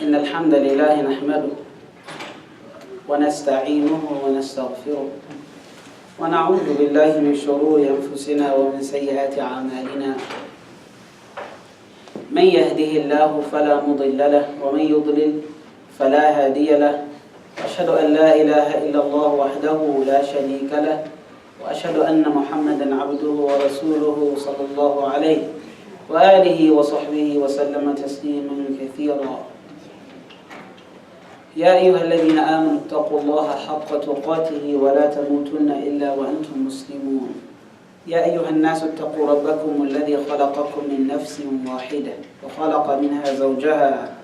إن الحمد لله نحمده ونستعينه ونستغفره ونعوذ بالله من شرور أنفسنا ومن سيئات أعمالنا من يهده الله فلا مضل له ومن يضلل فلا هادي له وأشهد أن لا إله إلا الله وحده لا شريك له وأشهد أن محمدا عبده ورسوله صلى الله عليه وآله وصحبه وسلم تسليما كثيرا. يا أيها الذين آمنوا اتقوا الله حق تقاته ولا تموتن إلا وأنتم مسلمون. يا أيها الناس اتقوا ربكم الذي خلقكم من نفس واحدة وخلق منها زوجها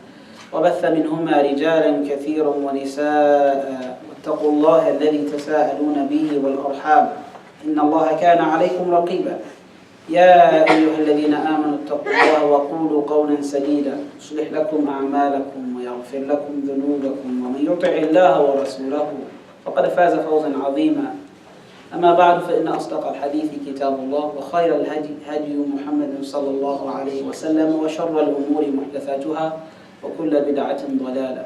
وبث منهما رجالا كثيرا ونساء واتقوا الله الذي تساءلون به والأرحام إن الله كان عليكم رقيبا. يا أيها الذين آمنوا اتقوا الله وقولوا قولا سديدا يصلح لكم أعمالكم ويغفر لكم ذنوبكم ومن يطع الله ورسوله فقد فاز فوزا عظيما. أما بعد فإن أصدق الحديث كتاب الله وخير الهدي هدي محمد صلى الله عليه وسلم وشر الأمور محدثاتها وكل بدعة ضلالة.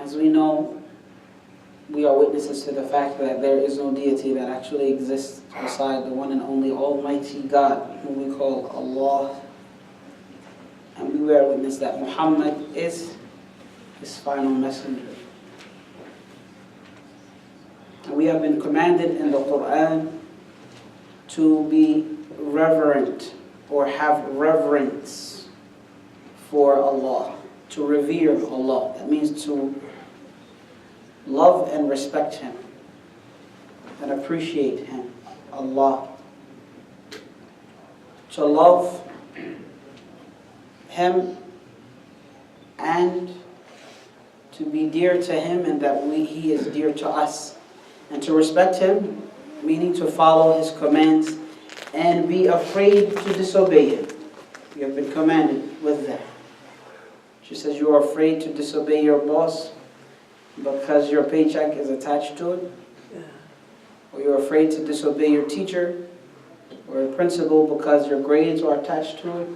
As we know, we are witnesses to the fact that there is no deity that actually exists beside the one and only Almighty God, whom we call Allah. And we bear witness that Muhammad is his final messenger. And we have been commanded in the Quran to be reverent or have reverence for Allah, to revere Allah. That means to love and respect Him and appreciate Him, Allah. To love Him and to be dear to Him, and that He is dear to us. And to respect Him, meaning to follow His commands and be afraid to disobey Him. We have been commanded with that. She says you are afraid to disobey your boss because your paycheck is attached to it, or you're afraid to disobey your teacher or a principal because your grades are attached to it.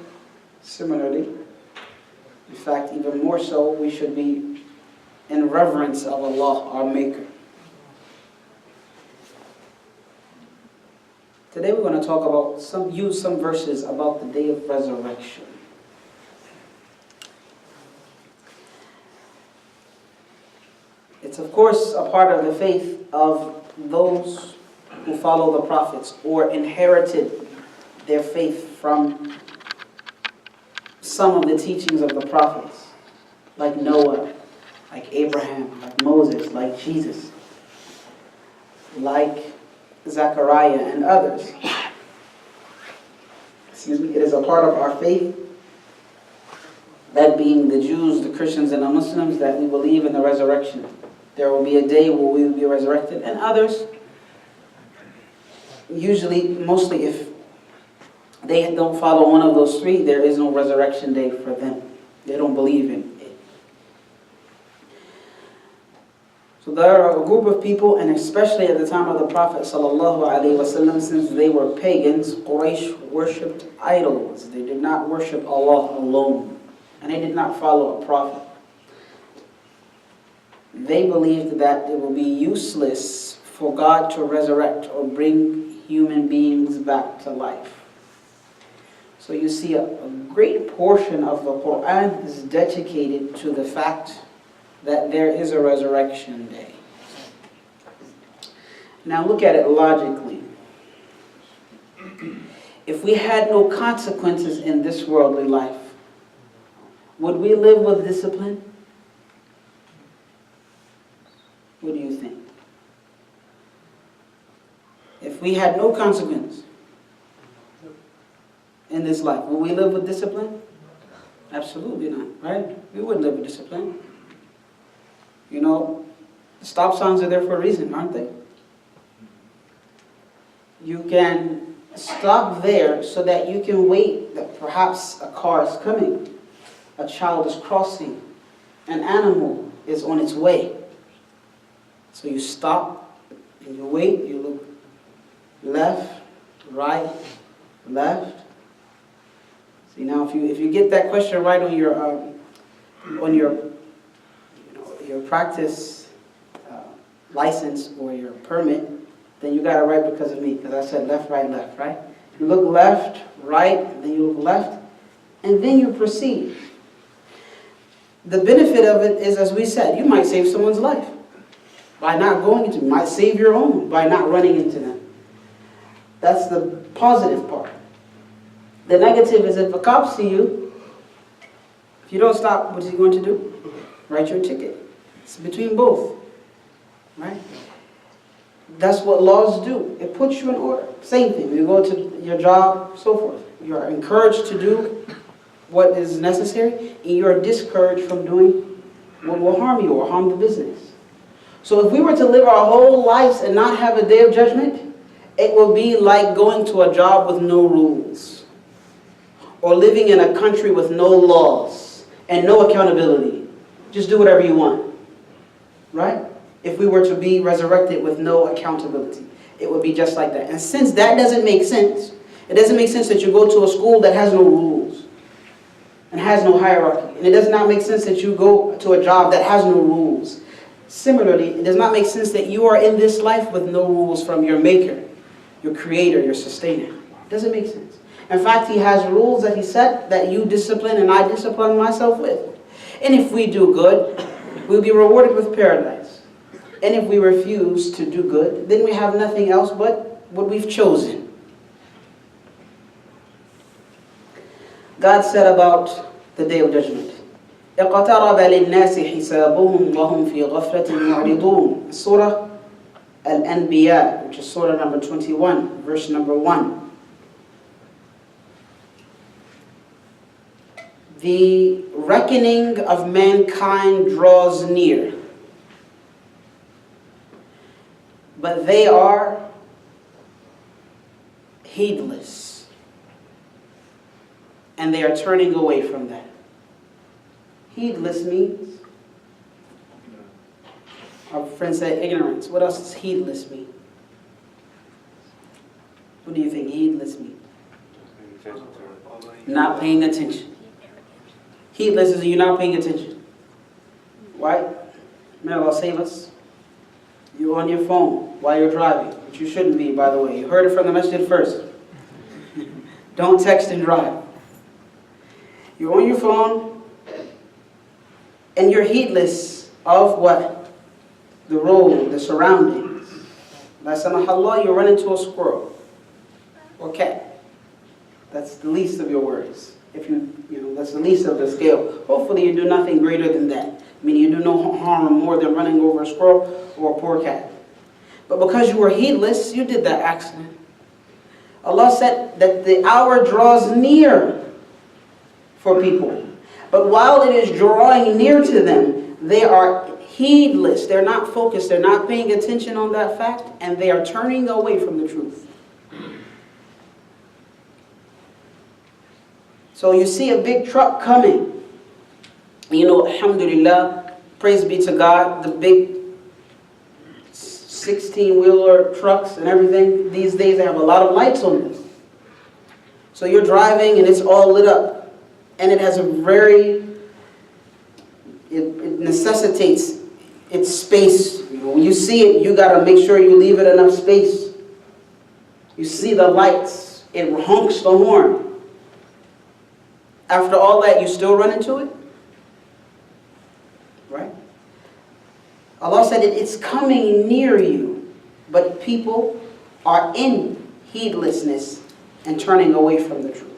Similarly, in fact, even more so, we should be in reverence of Allah, our Maker. Today we're going to talk about use some verses about the day of resurrection. It's of course a part of the faith of those who follow the prophets or inherited their faith from some of the teachings of the prophets, like Noah, like Abraham, like Moses, like Jesus, like Zechariah and others. Excuse me. It is a part of our faith, that being the Jews, the Christians, and the Muslims, that we believe in the resurrection. There will be a day where we will be resurrected, and others, usually, mostly if they don't follow one of those three, there is no resurrection day for them. They don't believe in it. So there are a group of people, and especially at the time of the Prophet ﷺ, since they were pagans, Quraysh worshipped idols. They did not worship Allah alone, and they did not follow a prophet. They believed that it would be useless for God to resurrect or bring human beings back to life. So you see a great portion of the Quran is dedicated to the fact that there is a resurrection day. Now look at it logically. If we had no consequences in this worldly life, would we live with discipline? What do you think? If we had no consequence in this life, would we live with discipline? Absolutely not, right? We wouldn't live with discipline. You know, stop signs are there for a reason, aren't they? You can stop there so that you can wait that perhaps a car is coming, a child is crossing, an animal is on its way. So you stop and you wait, you look left, right, left. See, now if you get that question right on your practice license or your permit, then you got it right because of me, because I said left, right? You look left, right, then you look left, and then you proceed. The benefit of it is, as we said, you might save someone's life by not going into them. You might save your own by not running into them. That's the positive part. The negative is if a cop see you, if you don't stop, what is he going to do? Write you a ticket. It's between both, right? That's what laws do. It puts you in order. Same thing. You go to your job, so forth. You are encouraged to do what is necessary, and you are discouraged from doing what will harm you or harm the business. So if we were to live our whole lives and not have a day of judgment, it will be like going to a job with no rules, or living in a country with no laws and no accountability. Just do whatever you want, right? If we were to be resurrected with no accountability, it would be just like that. And since that doesn't make sense, it doesn't make sense that you go to a school that has no rules and has no hierarchy. And it does not make sense that you go to a job that has no rules. Similarly, it does not make sense that you are in this life with no rules from your maker, your creator, your sustainer. It doesn't make sense. In fact, he has rules that he set that you discipline and I discipline myself with. And if we do good, we'll be rewarded with paradise. And if we refuse to do good, then we have nothing else but what we've chosen. God said about the Day of Judgment, اقترب للناس حسابهم وهم في غفلة معرضون. Surah Al-Anbiya, which is Surah number 21, verse number 1. The reckoning of mankind draws near, but they are heedless, and they are turning away from that. Heedless means, our friend said ignorance. What else does heedless mean? What do you think heedless means? Not paying attention. Heedless is you're not paying attention. Right? May Allah save us. You're on your phone while you're driving, which you shouldn't be, by the way. You heard it from the masjid first. Don't text and drive. You're on your phone, and you're heedless of what? The road, the surroundings. La samahallah, you run into a squirrel or cat. That's the least of your worries. If you know, that's the least of the scale. Hopefully you do nothing greater than that. I mean, you do no harm more than running over a squirrel or a poor cat. But because you were heedless, you did that accident. Allah said that the hour draws near for people. But while it is drawing near to them, they are heedless. They're not focused. They're not paying attention on that fact. And they are turning away from the truth. So you see a big truck coming. You know, alhamdulillah, praise be to God, the big 16-wheeler trucks and everything, these days they have a lot of lights on them. So you're driving and it's all lit up. And it has a it necessitates its space. You know, when you see it, you got to make sure you leave it enough space. You see the lights, it honks the horn. After all that, you still run into it? Right? Allah said it's coming near you, but people are in heedlessness and turning away from the truth.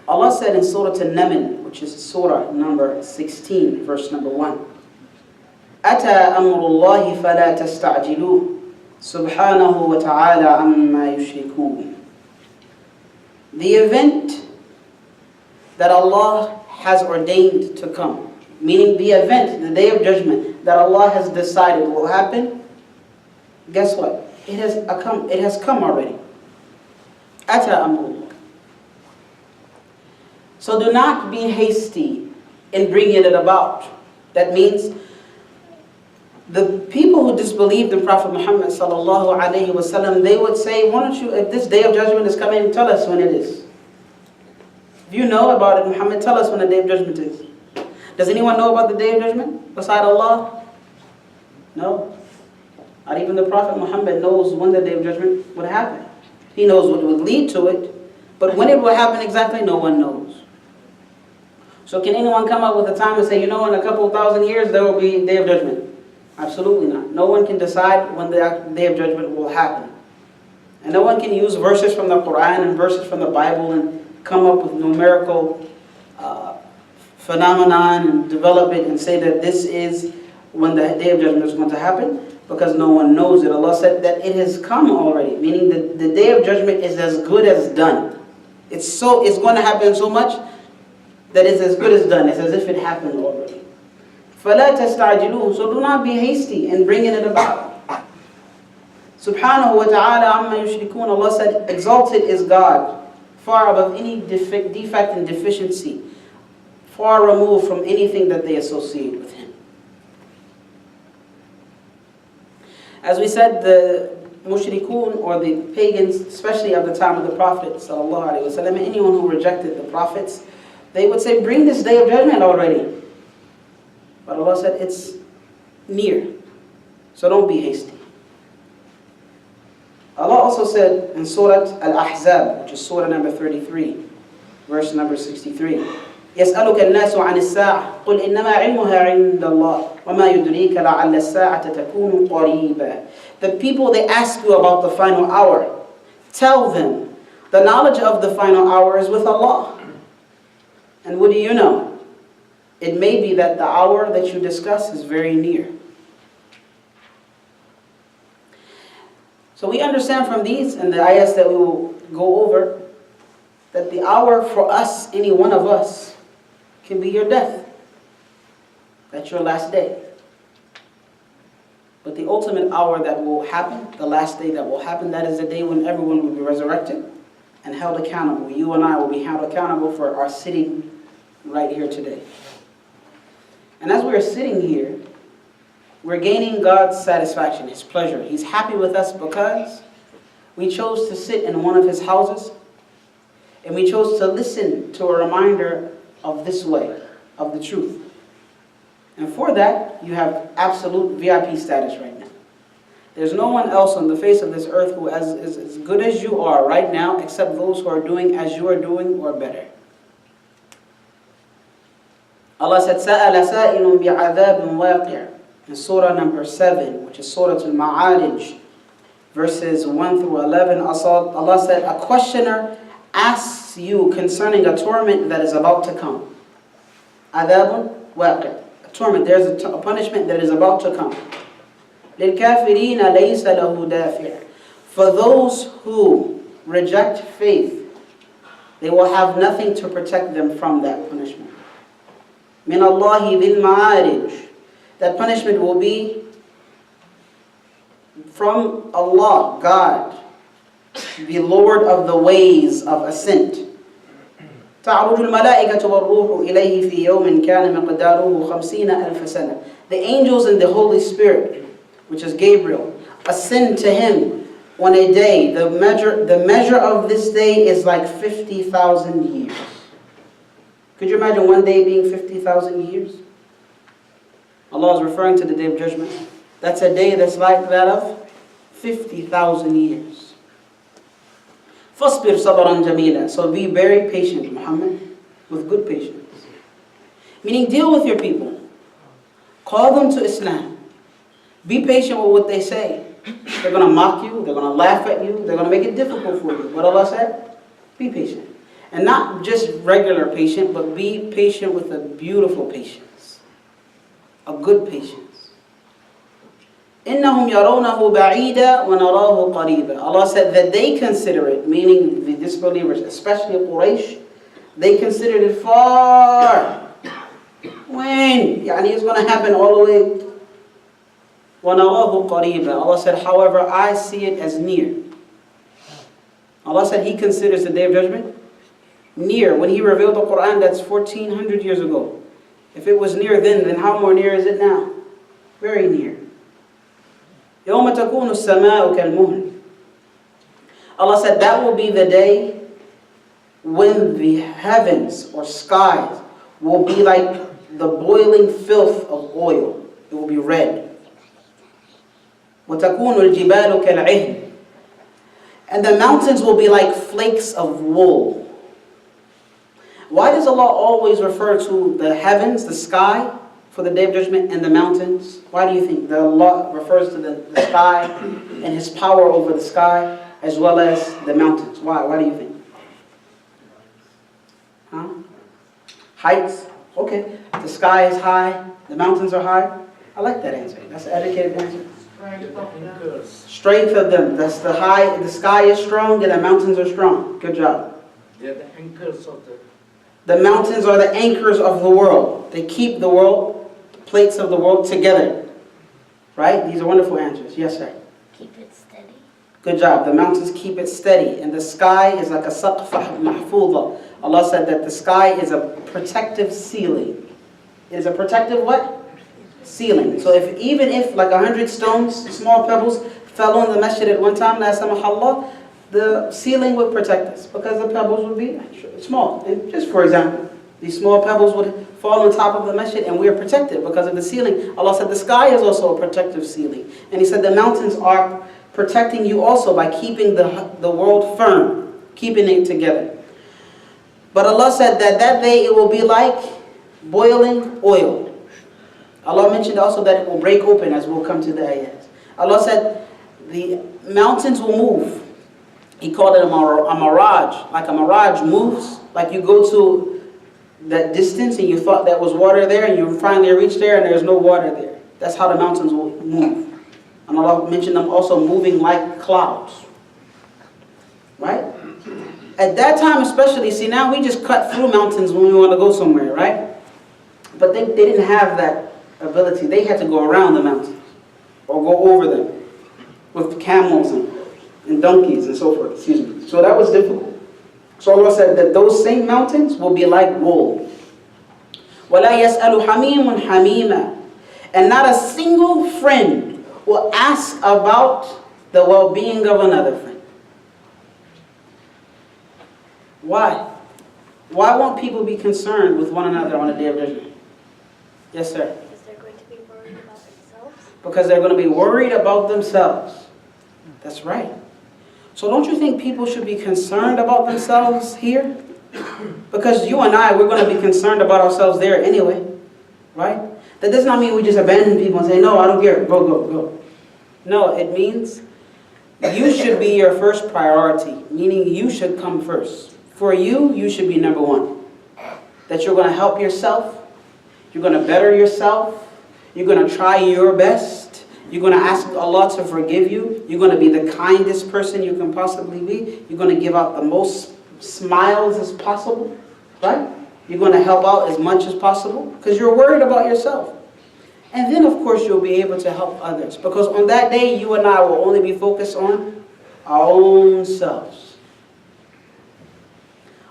Allah said in Surah An-Naml, which is Surah number 16, verse number 1, أَتَى أَمْرُ اللَّهِ فَلَا تَسْتَعْجِلُوهُ سُبْحَانَهُ وَتَعَالَى عَمَّا يُشْرِكُونَ. The event that Allah has ordained to come, meaning the event, the Day of Judgment, that Allah has decided will happen, guess what? It has come already. أَتَى أَمْرُ اللَّهِ. So do not be hasty in bringing it about. That means the people who disbelieved in Prophet Muhammad sallallahu alaihi wasallam, they would say, why don't you, if this Day of Judgment is coming, tell us when it is. If you know about it, Muhammad, tell us when the Day of Judgment is. Does anyone know about the Day of Judgment beside Allah? No. Not even the Prophet Muhammad knows when the Day of Judgment would happen. He knows what would lead to it, but when it will happen exactly, no one knows. So can anyone come up with a time and say, in a couple of thousand years there will be Day of Judgment? Absolutely not. No one can decide when the Day of Judgment will happen. And no one can use verses from the Quran and verses from the Bible and come up with numerical phenomenon and develop it and say that this is when the Day of Judgment is going to happen, because no one knows it. Allah said that it has come already, meaning that the Day of Judgment is as good as done. It's going to happen so much that it's as good as done. It's as if it happened already. فَلَا تَسْتَعْجِلُوهُ. So do not be hasty in bringing it about. Subhanahu wa ta'ala amma yushrikun. Allah said, exalted is God, far above any defect and deficiency, far removed from anything that they associate with Him. As we said, the mushrikun, or the pagans, especially at the time of the Prophet sallallahu alaihi wasallam, anyone who rejected the prophets, they would say, bring this Day of Judgment already. But Allah said, it's near, so don't be hasty. Allah also said in Surah Al-Ahzab, which is Surah number 33, verse number 63, يَسْأَلُكَ النَّاسُ عَنِ السَّاعَةِ قُلْ إِنَّمَا عِلْمُهَا عِنْدَ اللَّهِ وَمَا يُدْرِيكَ لَعَلَّ السَّاعَةَ تَكُونُ قَرِيبًا. The people, they ask you about the final hour. Tell them, the knowledge of the final hour is with Allah. And what do you know? It may be that the hour that you discuss is very near. So we understand from these and the ayahs that we will go over that the hour for us, any one of us, can be your death. That's your last day. But the ultimate hour that will happen, the last day that will happen, that is the day when everyone will be resurrected and held accountable. You and I will be held accountable for our sitting right here today. And as we're sitting here, we're gaining God's satisfaction, His pleasure. He's happy with us because we chose to sit in one of His houses and we chose to listen to a reminder of this way, of the truth. And for that, you have absolute VIP status right now. There's no one else on the face of this earth who is as good as you are right now, except those who are doing as you are doing or better. Allah said, سَأَلَ سَائِلٌ بِعَذَابٍ وَاقِعٍ. In Surah number 7, which is Surah Al-Ma'arij, verses 1 through 11, Allah said, a questioner asks you concerning a torment that is about to come. عَذَابٌ وَاقِعٍ. A torment, there's a punishment that is about to come. لِلْكَافِرِينَ لَيْسَ لَهُ دَافِعٍ. For those who reject faith, they will have nothing to protect them from that punishment. مِنَ اللَّهِ ذِي الْمَعَارِجِ. That punishment will be from Allah, God, the Lord of the ways of ascent. تَعْرُجُ الْمَلَائِكَةُ وَالْرُوحُ إِلَيْهِ فِي يَوْمٍ كَانَ مِقْدَارُهُ 50,000 سَنَةً. The angels and the Holy Spirit, which is Gabriel, ascend to Him on a day. The measure of this day is like 50,000 years. Could you imagine one day being 50,000 years? Allah is referring to the Day of Judgment. That's a day that's like that of 50,000 years. فَاصْبِرْ صَبْرًا جَمِيلًا. So be very patient, Muhammad, with good patience. Meaning, deal with your people. Call them to Islam. Be patient with what they say. They're going to mock you. They're going to laugh at you. They're going to make it difficult for you. What Allah said? Be patient. And not just regular patient, but be patient with a beautiful patience. A good patience. إِنَّهُمْ يَرَوْنَهُ بَعِيدًا وَنَرَاهُ قَرِيبًا. Allah said that they consider it, meaning the disbelievers, especially Quraysh, they considered it far. When? It's going to happen all the way. وَنَرَاهُ قَرِيبًا. Allah said, however, I see it as near. Allah said He considers the Day of Judgment near. When He revealed the Quran, that's 1400 years ago. If it was near then how more near is it now? Very near. يَوْمَ تَكُونُ السَّمَاءُ كَالْمُهْلِ. Allah said that will be the day when the heavens or skies will be like the boiling filth of oil. It will be red. وَتَكُونُ الْجِبَالُ كَالْعِهْنِ. And the mountains will be like flakes of wool. Why does Allah always refer to the heavens, the sky, for the Day of Judgment, and the mountains? Why do you think that Allah refers to the sky and His power over the sky as well as the mountains? Why? Why do you think? Huh? Heights? Okay. The sky is high, the mountains are high. I like that answer. That's an educated answer. Strength of them. That's the high. The sky is strong and the mountains are strong. Good job. They're the anchors of the mountains are the anchors of the world. They keep the world, the plates of the world together. Right? These are wonderful answers. Yes, sir. Keep it steady. Good job. The mountains keep it steady. And the sky is like a saqfa mahfudha. Allah said that the sky is a protective ceiling. It is a protective what? Ceiling. So even if like 100 stones, small pebbles, fell on the masjid at one time, la samahallah, the ceiling would protect us because the pebbles would be small. And just for example, these small pebbles would fall on top of the masjid and we are protected because of the ceiling. Allah said the sky is also a protective ceiling. And He said the mountains are protecting you also by keeping the world firm, keeping it together. But Allah said that that day it will be like boiling oil. Allah mentioned also that it will break open, as we'll come to the ayat. Allah said the mountains will move. He called it a mirage. Like a mirage moves, like you go to that distance and you thought that was water there and you finally reach there and there's no water there. That's how the mountains will move. And Allah mentioned them also moving like clouds. Right? At that time especially, see now we just cut through mountains when we want to go somewhere, right? But they didn't have that ability. They had to go around the mountains or go over them with camels and donkeys and so forth. Excuse me. So that was difficult. So Allah said that those same mountains will be like wool. وَلَا يَسْأَلُ حَمِيمٌ حَمِيمًا. And not a single friend will ask about the well-being of another friend. Why? Why won't people be concerned with one another on the Day of Judgment? Yes, sir. Because they're going to be worried about themselves. Because they're going to be worried about themselves. That's right. So don't you think people should be concerned about themselves here? Because you and I, we're going to be concerned about ourselves there anyway. Right? That does not mean we just abandon people and say, no, I don't care. Go, go, go. No, it means you should be your first priority. Meaning you should come first. For you, you should be number one. That you're going to help yourself. You're going to better yourself. You're going to try your best. You're going to ask Allah to forgive you. You're going to be the kindest person you can possibly be. You're going to give out the most smiles as possible. Right? You're going to help out as much as possible. Because you're worried about yourself. And then, of course, you'll be able to help others. Because on that day, you and I will only be focused on our own selves.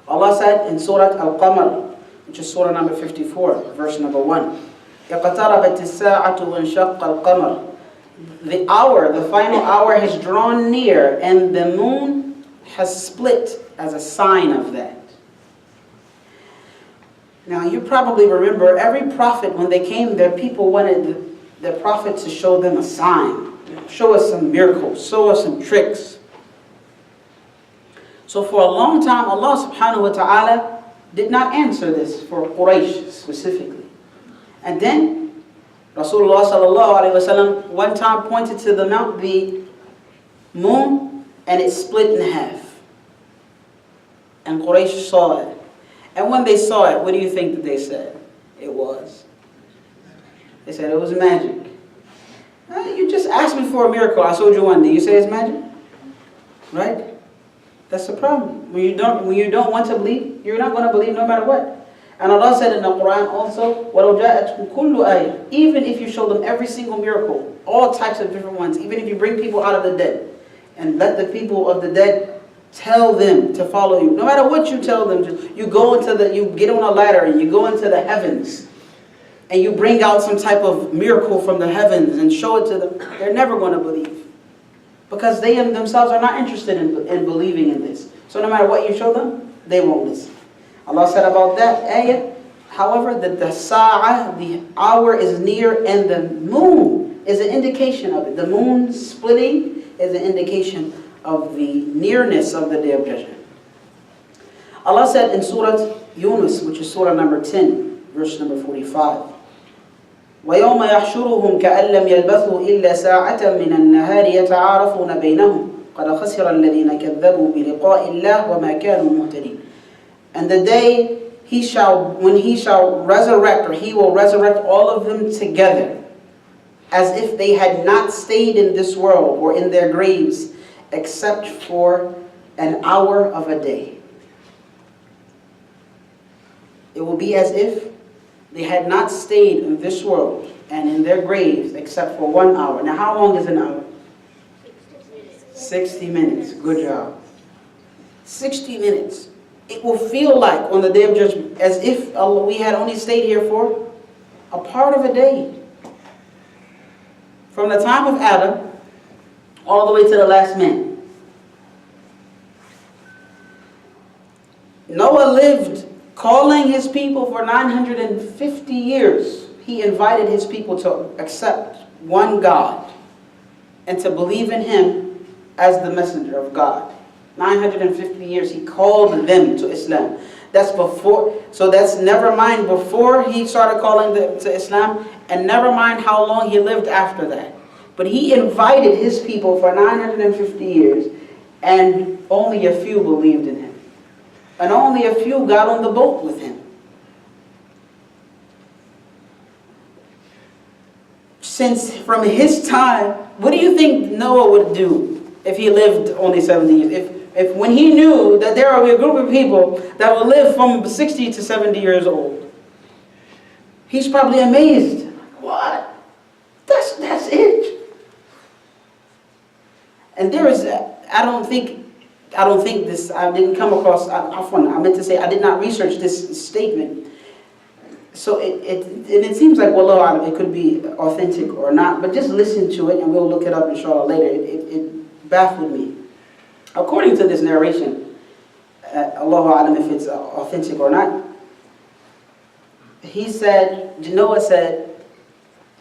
Allah said in Surah Al-Qamar, which is Surah number 54, verse number 1. اقتربت الساعة وانشق القمر. The hour, the final hour has drawn near and the moon has split as a sign of that. Now you probably remember every prophet, when they came, their people wanted the prophet to show them a sign. Show us some miracles, show us some tricks. So for a long time, Allah subhanahu wa ta'ala did not answer this for Quraysh specifically. And then Rasulullah sallallahu alayhi wa sallam one time pointed to the moon and it split in half. And Quraysh saw it. And when they saw it, what do you think that they said it was? They said it was magic. You just asked me for a miracle. I showed you one. Did you say it's magic? Right? That's the problem. When you don't want to believe, you're not going to believe no matter what. And Allah said in the Quran also, وَلَوْ جَاءَتْكُمْ كُلُّ آيَةٍ. Even if you show them every single miracle, all types of different ones, even if you bring people out of the dead, and let the people of the dead tell them to follow you. No matter what you tell them, you get on a ladder and you go into the heavens, and you bring out some type of miracle from the heavens and show it to them, they're never going to believe. Because they themselves are not interested in believing in this. So no matter what you show them, they won't listen. Allah said about that ayah, however, that the Sa'a, the hour is near, and the moon is an indication of it. The moon splitting is an indication of the nearness of the Day of Judgment. Allah said in Surah Yunus, which is Surah number 10, verse number 45, وَيَوْمَ يَحْشُرُهُمْ كَأَن لَّمْ يَلْبَثُوا إِلَّا سَاعَةً مِّنَ النَّهَارِ يَتَعَارَفُونَ بَيْنَهُمْ قَدْ خَسِرَ الَّذِينَ كَذَّبُوا بِلِقَاءِ اللَّهِ وَمَا كَانُوا مُهْتَدِينَ. And the day when he shall resurrect, or he will resurrect all of them together, as if they had not stayed in this world or in their graves, except for an hour of a day. It will be as if they had not stayed in this world and in their graves except for 1 hour. Now, how long is an hour? 60 minutes. Good job. 60 minutes. It will feel like on the Day of Judgment as if we had only stayed here for a part of a day. From the time of Adam all the way to the last man. Noah lived calling his people for 950 years. He invited his people to accept one God and to believe in him as the messenger of God. 950 years he called them to Islam. That's before, so that's never mind before he started calling them to Islam, and never mind how long he lived after that. But he invited his people for 950 years, and only a few believed in him. And only a few got on the boat with him. Since from his time, what do you think Noah would do if he lived only 70 years? If when he knew that there would be a group of people that will live from 60 to 70 years old, he's probably amazed. What? That's it. And there is, I don't think this, I didn't come across, I meant to say, I did not research this statement. So it seems like, well, it could be authentic or not, but just listen to it and we'll look it up inshallah later. It baffled me. According to this narration, Allahu A'lam if it's authentic or not, Noah said,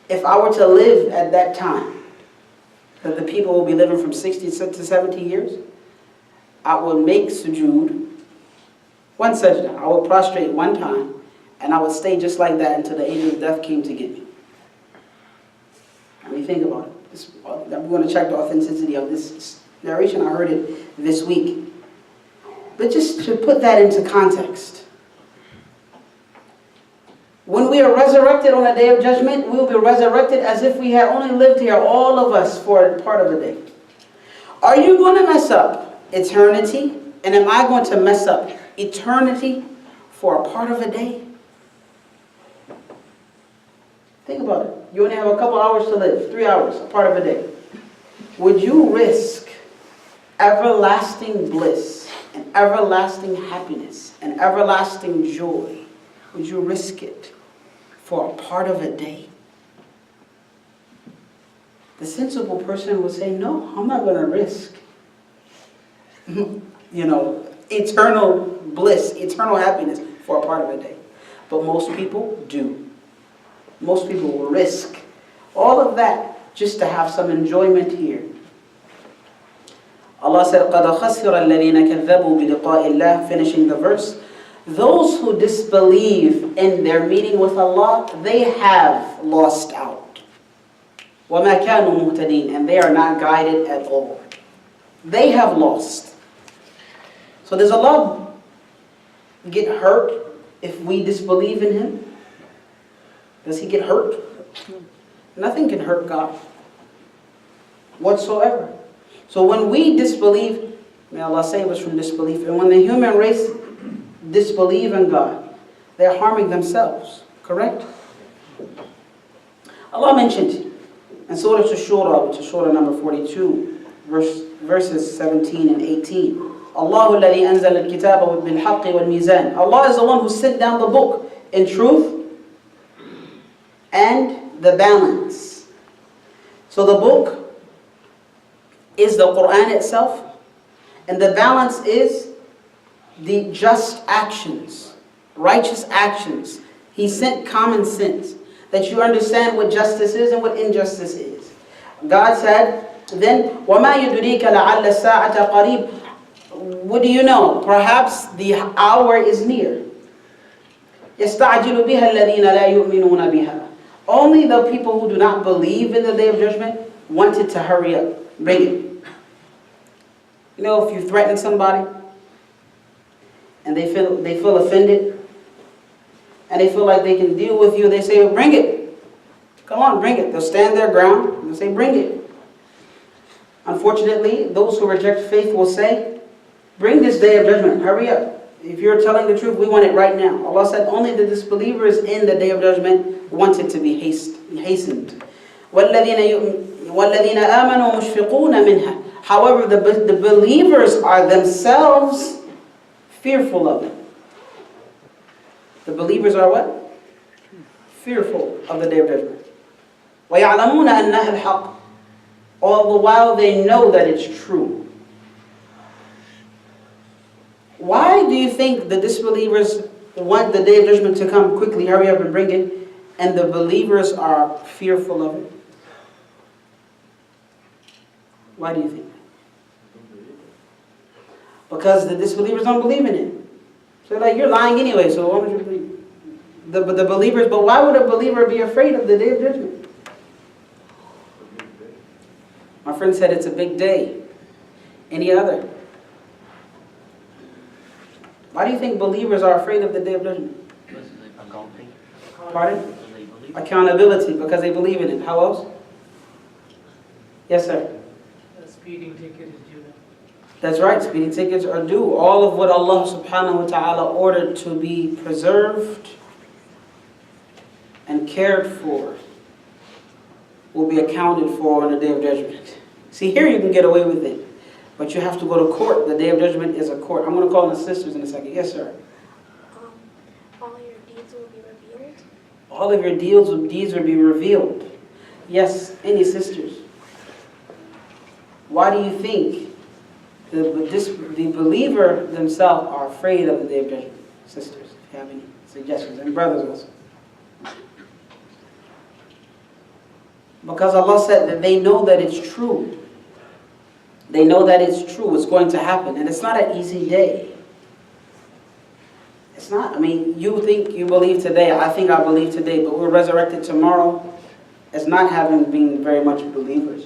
if I were to live at that time, that the people will be living from 60 to 70 years, I would make sujood, one sajda. I would prostrate one time, and I would stay just like that until the angel of death came to get me. I mean, think about it. I'm going to check the authenticity of this narration. I heard it this week. But just to put that into context, when we are resurrected on the Day of Judgment, we will be resurrected as if we had only lived here, all of us, for a part of a day. Are you going to mess up eternity? And am I going to mess up eternity for a part of a day? Think about it. You only have a couple hours to live, 3 hours, a part of a day. Would you risk everlasting bliss and everlasting happiness and everlasting joy? Would you risk it for a part of a day? The sensible person would say, no, I'm not going to risk eternal bliss, eternal happiness for a part of a day. But most people do. Most people will risk all of that just to have some enjoyment here. Allah said, قَدْ خَسِرَ الَّذِينَ كَذَّبُوا بِلِقَاءِ اللَّهِ, finishing the verse. Those who disbelieve in their meeting with Allah, they have lost out. وَمَا كَانُوا مُهْتَدِينَ, and they are not guided at all. They have lost. So does Allah get hurt if we disbelieve in Him? Does He get hurt? Nothing can hurt God whatsoever. So when we disbelieve, may Allah save us from disbelief, and when the human race disbelieve in God, they're harming themselves, correct? Allah mentioned in Surah Al-Shura, which is Surah number 42, verses 17 and 18, Allahu alladhi anzala al-kitaba bil-haqqi wal-mizan. Allah is the one who sent down the book in truth and the balance. So the book is the Quran itself, and the balance is the just actions, righteous actions. He sent common sense, that you understand what justice is and what injustice is. God said, then, وَمَا يُدْرِيكَ لَعَلَّ السَّاعَةَ قَرِيبٌ. What do you know? Perhaps the hour is near. يَسْتَعْجِلُ بِهَا الَّذِينَ لَا يُؤْمِنُونَ بِهَا. Only the people who do not believe in the Day of Judgment wanted to hurry up. Bring it. You know, if you threaten somebody and they feel offended and they feel like they can deal with you, they say, well, bring it. Come on, bring it. They'll stand their ground and they'll say, bring it. Unfortunately, those who reject faith will say, bring this Day of Judgment. Hurry up. If you're telling the truth, we want it right now. Allah said only the disbelievers in the Day of Judgment want it to be hastened. وَالَّذِينَ آمَنُوا مُشْفِقُونَ مِنْهَا. However, the believers are themselves fearful of it. The believers are what? Fearful of the Day of Judgment. وَيَعْلَمُونَ أَنَّهَا الْحَقِّ. All the while they know that it's true. Why do you think the disbelievers want the Day of Judgment to come quickly, hurry up and bring it, and the believers are fearful of it? Why do you think? Because the disbelievers don't believe in it. So like, you're lying anyway, so why don't you believe? The believers, but why would a believer be afraid of the Day of Judgment? My friend said it's a big day. Any other? Why do you think believers are afraid of the Day of Judgment? Pardon? Accountability, because they believe in it. How else? Yes, sir. A speeding ticket is due. That's right, speeding tickets are due. All of what Allah subhanahu wa ta'ala ordered to be preserved and cared for will be accounted for on the Day of Judgment. See, here you can get away with it, but you have to go to court. The Day of Judgment is a court. I'm going to call on the sisters in a second. Yes, sir. All your deeds will be revealed. All of your deeds will be revealed. Yes, any sisters? Why do you think the believer themselves are afraid of the Day of Judgment? Sisters, if you have any suggestions, and brothers also. Because Allah said that they know that it's true. They know that it's true, it's going to happen. And it's not an easy day. It's not. I mean, you think you believe today, I think I believe today, but we're resurrected tomorrow as not having been very much believers.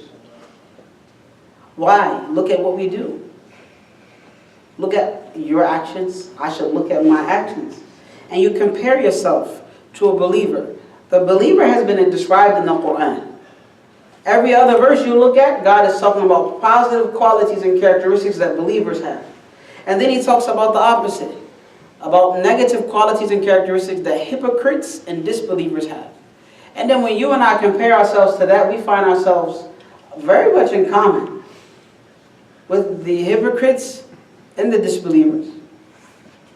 Why? Look at what we do. Look at your actions. I should look at my actions. And you compare yourself to a believer. The believer has been described in the Quran. Every other verse you look at, God is talking about positive qualities and characteristics that believers have. And then He talks about the opposite, about negative qualities and characteristics that hypocrites and disbelievers have. And then when you and I compare ourselves to that, we find ourselves very much in common with the hypocrites and the disbelievers.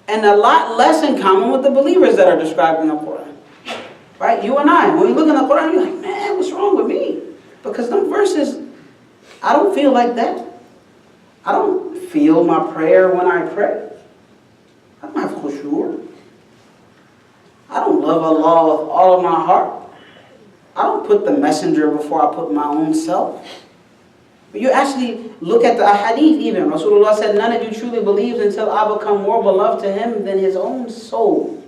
And a lot less in common with the believers that are described in the Quran. Right? You and I, when we look in the Quran, you're like, man, what's wrong with me? Because them verses, I don't feel like that. I don't feel my prayer when I pray. I don't have khushu'. I don't love Allah with all of my heart. I don't put the messenger before I put my own self. But you actually look at the ahadith even. Rasulullah said, none of you truly believes until I become more beloved to him than his own soul.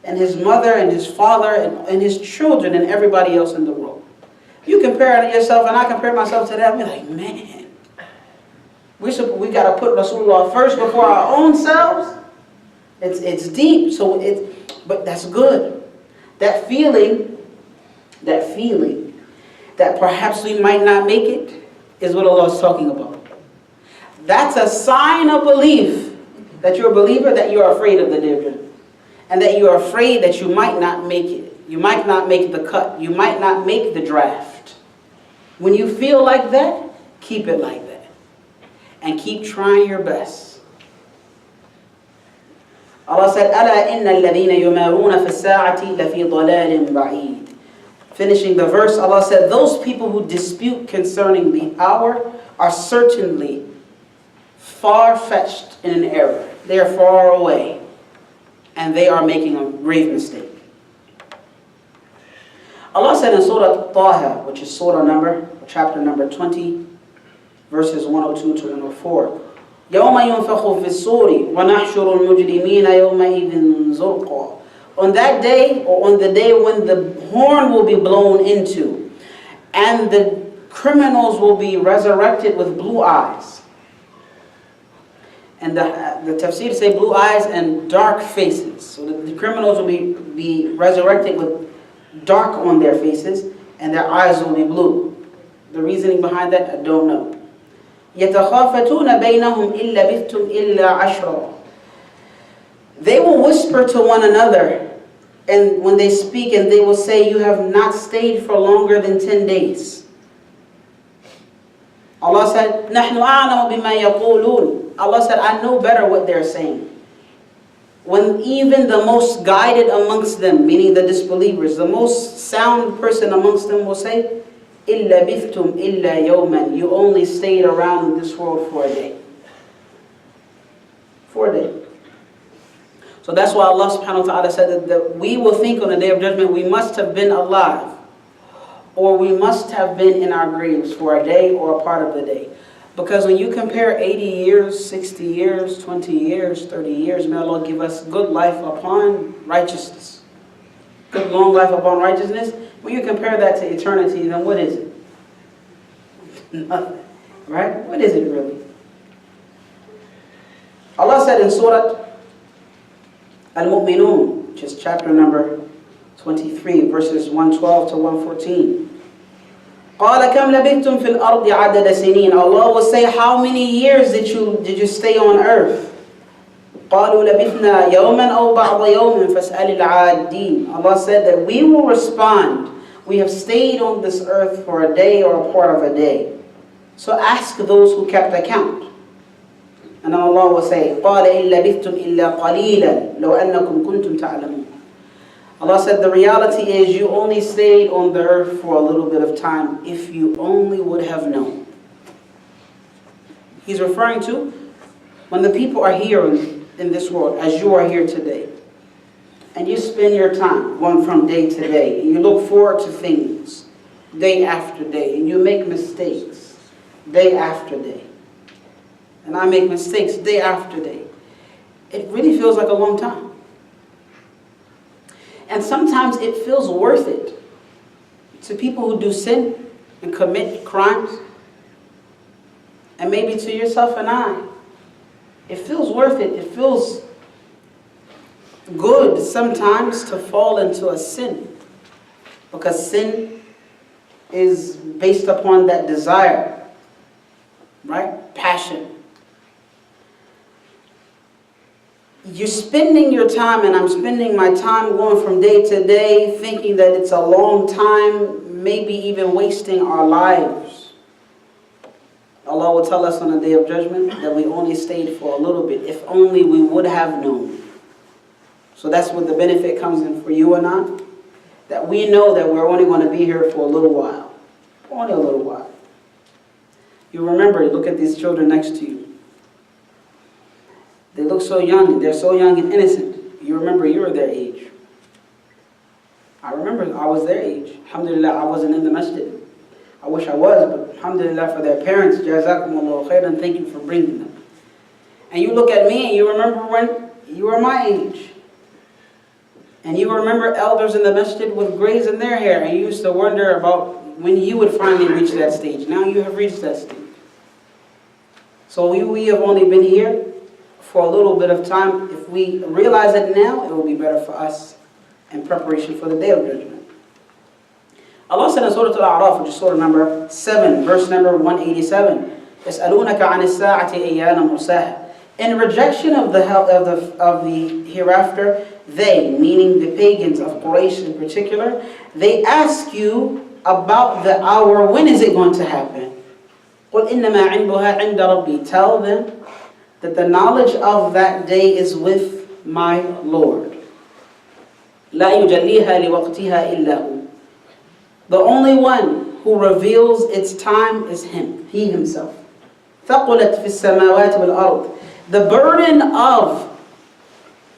And his mother and his father and his children and everybody else in the world. You compare yourself and I compare myself to that, and be like, man, we got to put Rasulullah first before our own selves. It's deep, but that's good. That feeling that perhaps we might not make it is what Allah is talking about. That's a sign of belief that you're a believer, that you're afraid of the Day of Judgment. And that you're afraid that you might not make it. You might not make the cut. You might not make the draft. When you feel like that, keep it like that. And keep trying your best. Allah said, أَلَا إِنَّ الَّذِينَ يُمَارُونَ فِي السَّاعَةِ لَفِي ضَلَالٍ بَعِيدٍ. Finishing the verse, Allah said, those people who dispute concerning the hour are certainly far-fetched in an error. They are far away, and they are making a grave mistake. Allah said in Surah Taha, which is chapter number 20, verses 102 to 104, يَوْمَ يُنْفَخُ فِي الصُّورِ وَنَحْشُرُ الْمُجْرِمِينَ يَوْمَئِذٍ زُرْقًا. On that day, or on the day when the horn will be blown into, and the criminals will be resurrected with blue eyes. And the tafsir say blue eyes and dark faces. So the criminals will be resurrected with dark on their faces, and their eyes will be blue. The reasoning behind that, I don't know. يَتَخَافَتُونَ بَيْنَهُمْ إِن لَبِثْتُمْ إِلَّا عَشْرًا. They will whisper to one another, and when they speak, and they will say, you have not stayed for longer than 10 days. Allah said, نَحْنُ أَعْلَمُ بِمَا يَقُولُونَ. Allah said, I know better what they're saying. When even the most guided amongst them, meaning the disbelievers, the most sound person amongst them will say, إِلَّا بِثْتُمْ إِلَّا يَوْمًا. You only stayed around in this world for a day. For a day. So that's why Allah subhanahu wa ta'ala said that we will think on the Day of Judgment we must have been alive, or we must have been in our graves for a day or a part of the day. Because when you compare 80 years, 60 years, 20 years, 30 years, may Allah give us good life upon righteousness. Good long life upon righteousness. When you compare that to eternity, then what is it? Nothing. Right? What is it really? Allah said in Surah Al-Mu'minun, which is chapter number 23, verses 112 to 114. قَالَ كَمْ لَبِثْتُمْ فِي الْأَرْضِ عَدَدَ سِنِينَ. Allah will say, how many years did you stay on earth? قَالُوا لَبِثْنَا يَوْمًا أَوْ بَعْضَ يَوْمٍ فَاسْأَلِ الْعَادِينَ. Allah said that we will respond, we have stayed on this earth for a day or a part of a day. So ask those who kept account. And then Allah will say, قَالَ إِن لَبِثْتُمْ إِلَّا قَلِيلًا لَوْ أَنَّكُمْ كُنْتُمْ تَعْلَمُونَ. Allah said the reality is you only stayed on the earth for a little bit of time if you only would have known. He's referring to when the people are here in this world, as you are here today, and you spend your time going from day to day, and you look forward to things day after day, and you make mistakes day after day. And I make mistakes day after day. It really feels like a long time. And sometimes it feels worth it to people who do sin and commit crimes. And maybe to yourself and I. It feels worth it. It feels good sometimes to fall into a sin. Because sin is based upon that desire. Right? Passion. You're spending your time, and I'm spending my time going from day to day, thinking that it's a long time, maybe even wasting our lives. Allah will tell us on the Day of Judgment that we only stayed for a little bit, if only we would have known. So that's what the benefit comes in for you and I, that we know that we're only going to be here for a little while. Only a little while. You remember, look at these children next to you. They look so young, they're so young and innocent. You remember you were their age. I remember I was their age. Alhamdulillah, I wasn't in the masjid. I wish I was, but alhamdulillah for their parents. Jazakumullahu khairan, thank you for bringing them. And you look at me and you remember when you were my age. And you remember elders in the masjid with grays in their hair, and you used to wonder about when you would finally reach that stage. Now you have reached that stage. So we have only been here for a little bit of time. If we realize it now, it will be better for us in preparation for the Day of Judgment. Allah said in Surah Al-A'raf, which is Surah number 7, verse number 187, يَسْأَلُونَكَ عَنِ السَّاعَةِ أَيَّانَ مُرْسَاهَا. In rejection of the hereafter, they, meaning the pagans of Quraysh in particular, they ask you about the hour. When is it going to happen? قُلْ إِنَّمَا عِنْدُهَا عِنْدَ رَبِّي. Tell them that the knowledge of that day is with my Lord. لَا يُجَلِّيهَا لِوَقْتِهَا إِلَّا هُ. The only one who reveals its time is Him, He Himself. ثقلت في السماوات والأرض. The burden of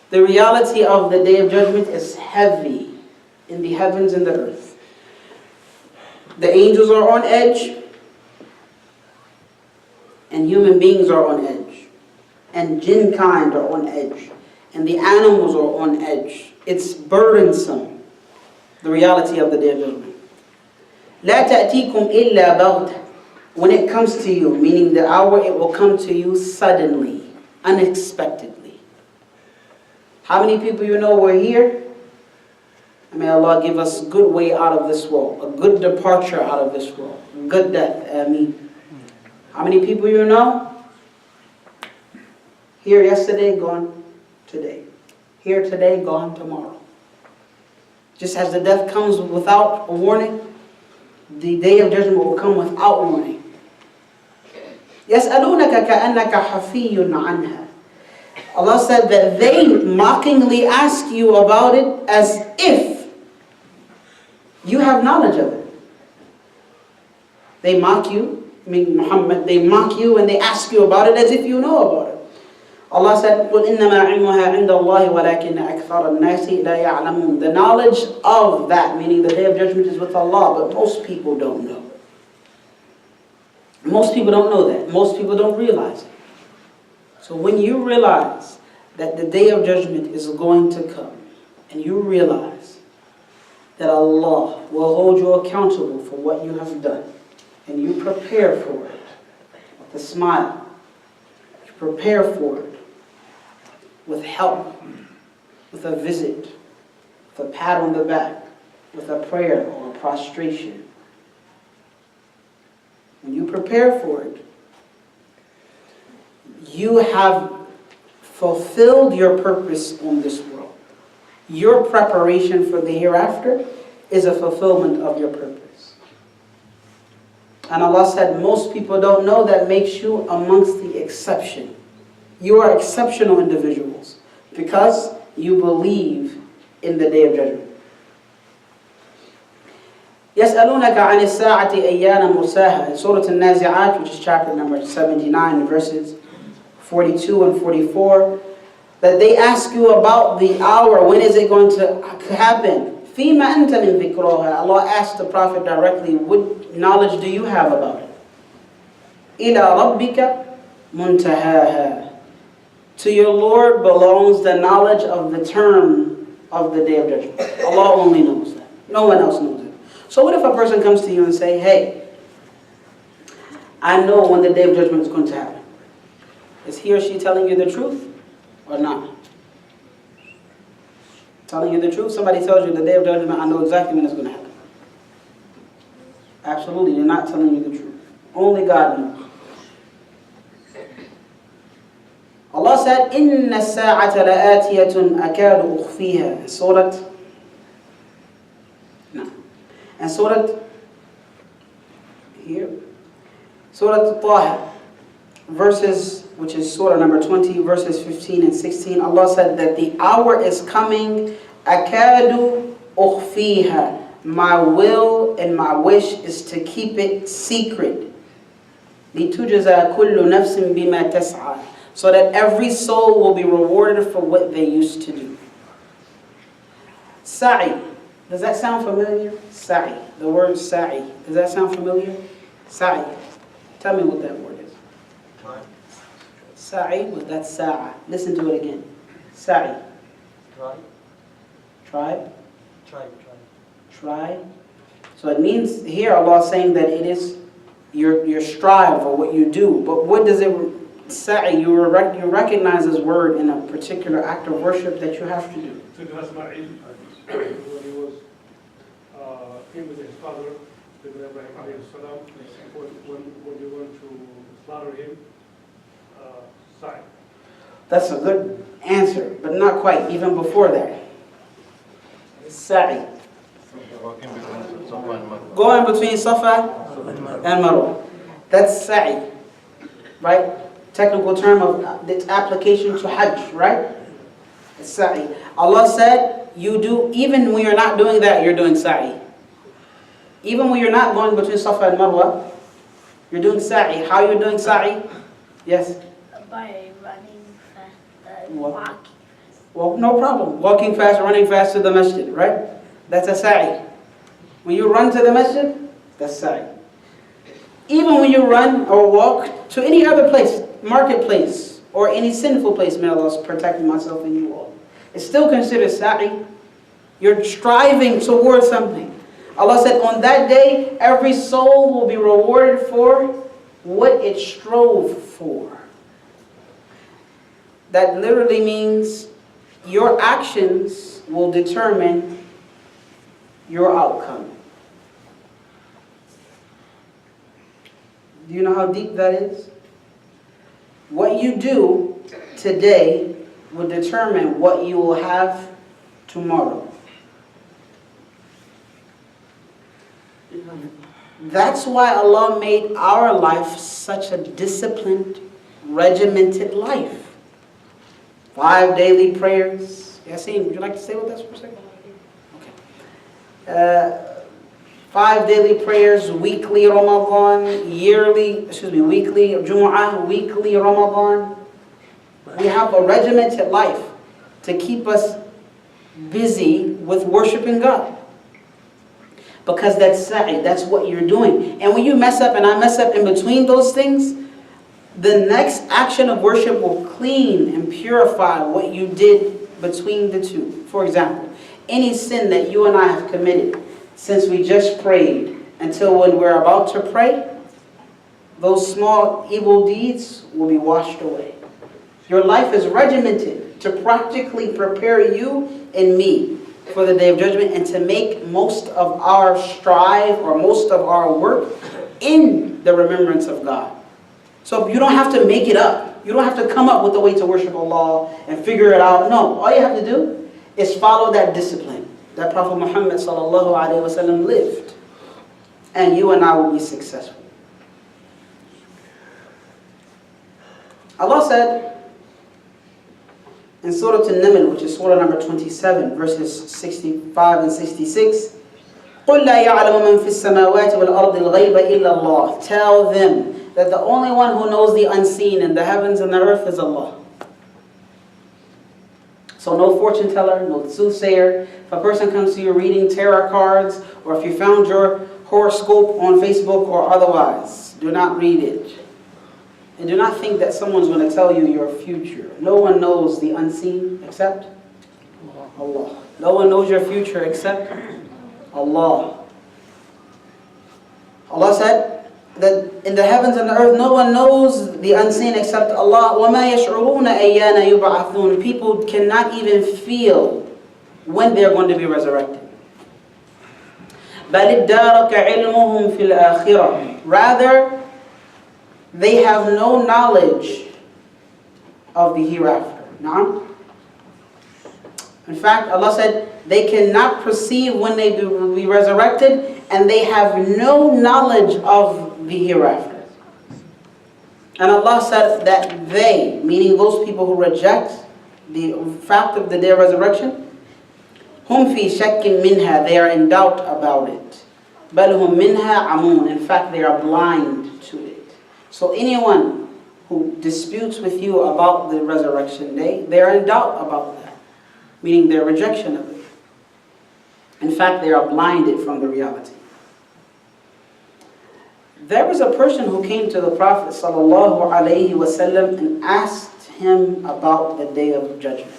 the reality of the Day of Judgment is heavy in the heavens and the earth. The angels are on edge, and human beings are on edge, and jinn kind are on edge, and the animals are on edge. It's burdensome, the reality of the Day of Judgment. لا تأتيكم إلا بغتة. When it comes to you, meaning the hour, it will come to you suddenly, unexpectedly. How many people you know were here? And may Allah give us a good way out of this world, a good departure out of this world, good death. Ameen. How many people you know? Here yesterday, gone today. Here today, gone tomorrow. Just as the death comes without a warning, the Day of Judgment will come without warning. يَسْأَلُونَكَ كَأَنَّكَ حَفِيٌّ عَنْهَا. Allah said that they mockingly ask you about it as if you have knowledge of it. They mock you, I mean Muhammad, they mock you and they ask you about it as if you know about it. Allah said, قُلْ إِنَّمَا عِلْمُهَا عِنْدَ اللَّهِ وَلَكِنَّ أَكْثَرَ النَّاسِ لَا يَعْلَمُونَ. The knowledge of that, meaning the Day of Judgment, is with Allah, but most people don't know. Most people don't know that. Most people don't realize it. So when you realize that the Day of Judgment is going to come, and you realize that Allah will hold you accountable for what you have done, and you prepare for it with a smile, you prepare for it with help, with a visit, with a pat on the back, with a prayer or a prostration. When you prepare for it, you have fulfilled your purpose on this world. Your preparation for the hereafter is a fulfillment of your purpose. And Allah said, most people don't know. That makes you amongst the exception. You are exceptional individuals because you believe in the Day of Judgment. يَسْأَلُونَكَ عَنِ السَّاعَةِ أَيَّانَ مُرْسَاهَا. In Surah Al-Nazi'at, which is chapter number 79, verses 42 and 44, that they ask you about the hour, when is it going to happen? فِيمَ أَنْتَ مِنْ ذِكْرَهَا. Allah asked the Prophet directly, what knowledge do you have about it? إِلَى رَبِّكَ مُنْتَهَاهَا. To your Lord belongs the knowledge of the term of the Day of Judgment. Allah only knows that. No one else knows it. So what if a person comes to you and say, hey, I know when the Day of Judgment is going to happen. Is he or she telling you the truth or not? Telling you the truth? Somebody tells you the Day of Judgment, I know exactly when it's going to happen. Absolutely, you're not telling you the truth. Only God knows. Allah said, إِنَّ السَّاعَةَ لَآتِيَةٌ أَكَادُ أُخْفِيهَا. And Surah, here, Surah Taha, verses, which is Surah number 20, verses 15 and 16, Allah said that the hour is coming, أَكَادُ أُخْفِيهَا. My will and my wish is to keep it secret. لِتُجْزَى كُلُّ نَفْسٍ بِمَا تَسْعَى. So that every soul will be rewarded for what they used to do. Sa'i. Does that sound familiar? Sa'i. The word sa'i. Does that sound familiar? Sa'i. Tell me what that word is. Sa'i, was that sa'a? Listen to it again. Sa'i. Tribe. Tribe. So it means here Allah is saying that it is your strive or what you do. But what does it sa'i? You recognize this word in a particular act of worship that you have to do. When he was with his father, Ibrahim alayhi salam, when they went to slaughter him, sa'i. That's a good answer, but not quite, even before that. Sa'i. Going between Safa and Marwa. That's sa'i. Right? Technical term of its application to Hajj, right? It's sa'i. Allah said, you do, even when you're not doing that, you're doing sa'i. Even when you're not going between Safa and Marwa, You're doing sa'i. How are you doing sa'i? Yes? By running fast, What? walking. Well, no problem. Walking fast, running fast to the masjid, right? That's a sa'i. When you run to the masjid, that's sa'i. Even when you run or walk to any other place, marketplace, or any sinful place, may Allah protect myself and you all, it's still considered sa'i. You're striving towards something. Allah said, on that day, every soul will be rewarded for what it strove for. That literally means your actions will determine your outcome. Do you know how deep that is? What you do today will determine what you will have tomorrow. That's why Allah made our life such a disciplined, regimented life. 5 daily prayers. Yassine, would you like to stay with us for a second? Okay. 5 daily prayers, weekly Ramadan, weekly Jumu'ah, weekly Ramadan. We have a regimented life to keep us busy with worshiping God. Because that's sa'i, that's what you're doing. And when you mess up and I mess up in between those things, the next action of worship will clean and purify what you did between the two. For example, any sin that you and I have committed since we just prayed until when we're about to pray, those small evil deeds will be washed away. Your life is regimented to practically prepare you and me for the Day of Judgment and to make most of our strive or most of our work in the remembrance of God. So you don't have to make it up. You don't have to come up with a way to worship Allah and figure it out. No, all you have to do is follow that discipline that Prophet Muhammad sallallahu alaihi wasallam lived. And you and I will be successful. Allah said in Surah An-Naml, which is Surah number 27, verses 65 and 66, قُلْ لَا يَعْلَمُ مَنْ فِي السَّمَاوَاتِ وَالْأَرْضِ الْغَيْبَ إِلَّا اللَّهِ. Tell them that the only one who knows the unseen in the heavens and the earth is Allah. So no fortune teller, no soothsayer. If a person comes to you reading tarot cards, or if you found your horoscope on Facebook or otherwise, do not read it. And do not think that someone's going to tell you your future. No one knows the unseen except Allah. No one knows your future except Allah. Allah said that in the heavens and the earth, no one knows the unseen except Allah. وَمَا يَشْعُرُونَ أَيَّانَ يُبْعَثُونَ. People cannot even feel when they're going to be resurrected. بَلِ ادَّارَكَ عِلْمُهُمْ فِي الْآخِرَةِ. Rather, they have no knowledge of the hereafter. Nah? In fact, Allah said they cannot perceive when they will be resurrected, and they have no knowledge of the hereafter. And Allah said that they, meaning those people who reject the fact of the day of resurrection, hum fi shakkin minha, they are in doubt about it. Bal hum minha amun, in fact they are blind to it. So anyone who disputes with you about the resurrection day, they are in doubt about that, meaning their rejection of it. In fact, they are blinded from the reality. There was a person who came to the Prophet ﷺ and asked him about the Day of Judgment.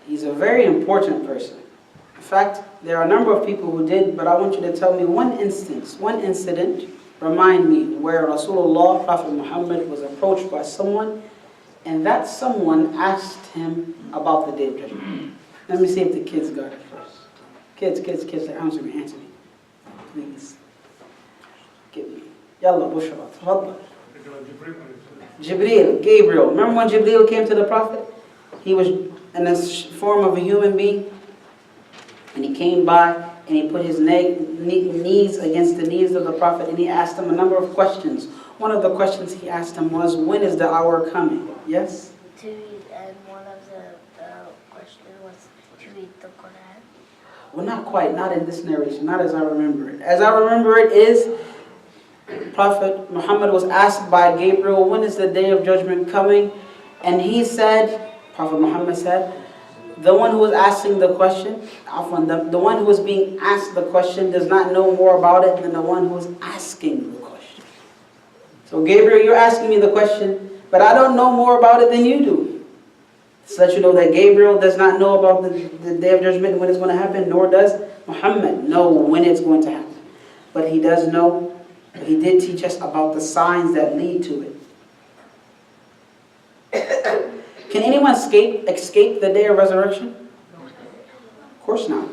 He's a very important person. In fact, there are a number of people who did, but I want you to tell me one incident, remind me, where Rasulullah, Prophet Muhammad, was approached by someone, and that someone asked him about the Day of Judgment. Let me see if the kids got it first. Kids, answer me. Please. Give me. Yalla, bushra, tafadhal. Gabriel. Remember when Jibreel came to the Prophet? He was in the form of a human being, and he came by and he put his knees against the knees of the Prophet, and he asked him a number of questions. One of the questions he asked him was, when is the hour coming? Yes? To read, and one of the questions was to read the Quran. Well, not quite, not in this narration, not as I remember it. As I remember it is Prophet Muhammad was asked by Gabriel, when is the day of judgment coming? And he said, Prophet Muhammad said, the one who was asking the question, the one who was being asked the question does not know more about it than the one who was asking the question. So Gabriel, you're asking me the question, but I don't know more about it than you do. So let you know that Gabriel does not know about the day of judgment, when it's going to happen, nor does Muhammad know when it's going to happen. But he does know, he did teach us about the signs that lead to it. Can anyone escape the day of resurrection? Of course not.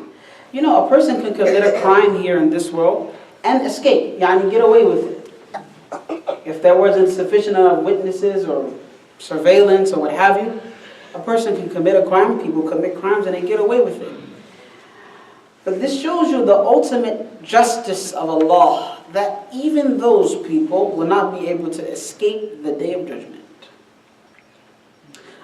You know, a person can commit a crime here in this world and escape, yani get away with it. If there wasn't sufficient enough witnesses or surveillance or what have you, a person can commit a crime, people commit crimes and they get away with it. But this shows you the ultimate justice of Allah, that even those people will not be able to escape the day of judgment.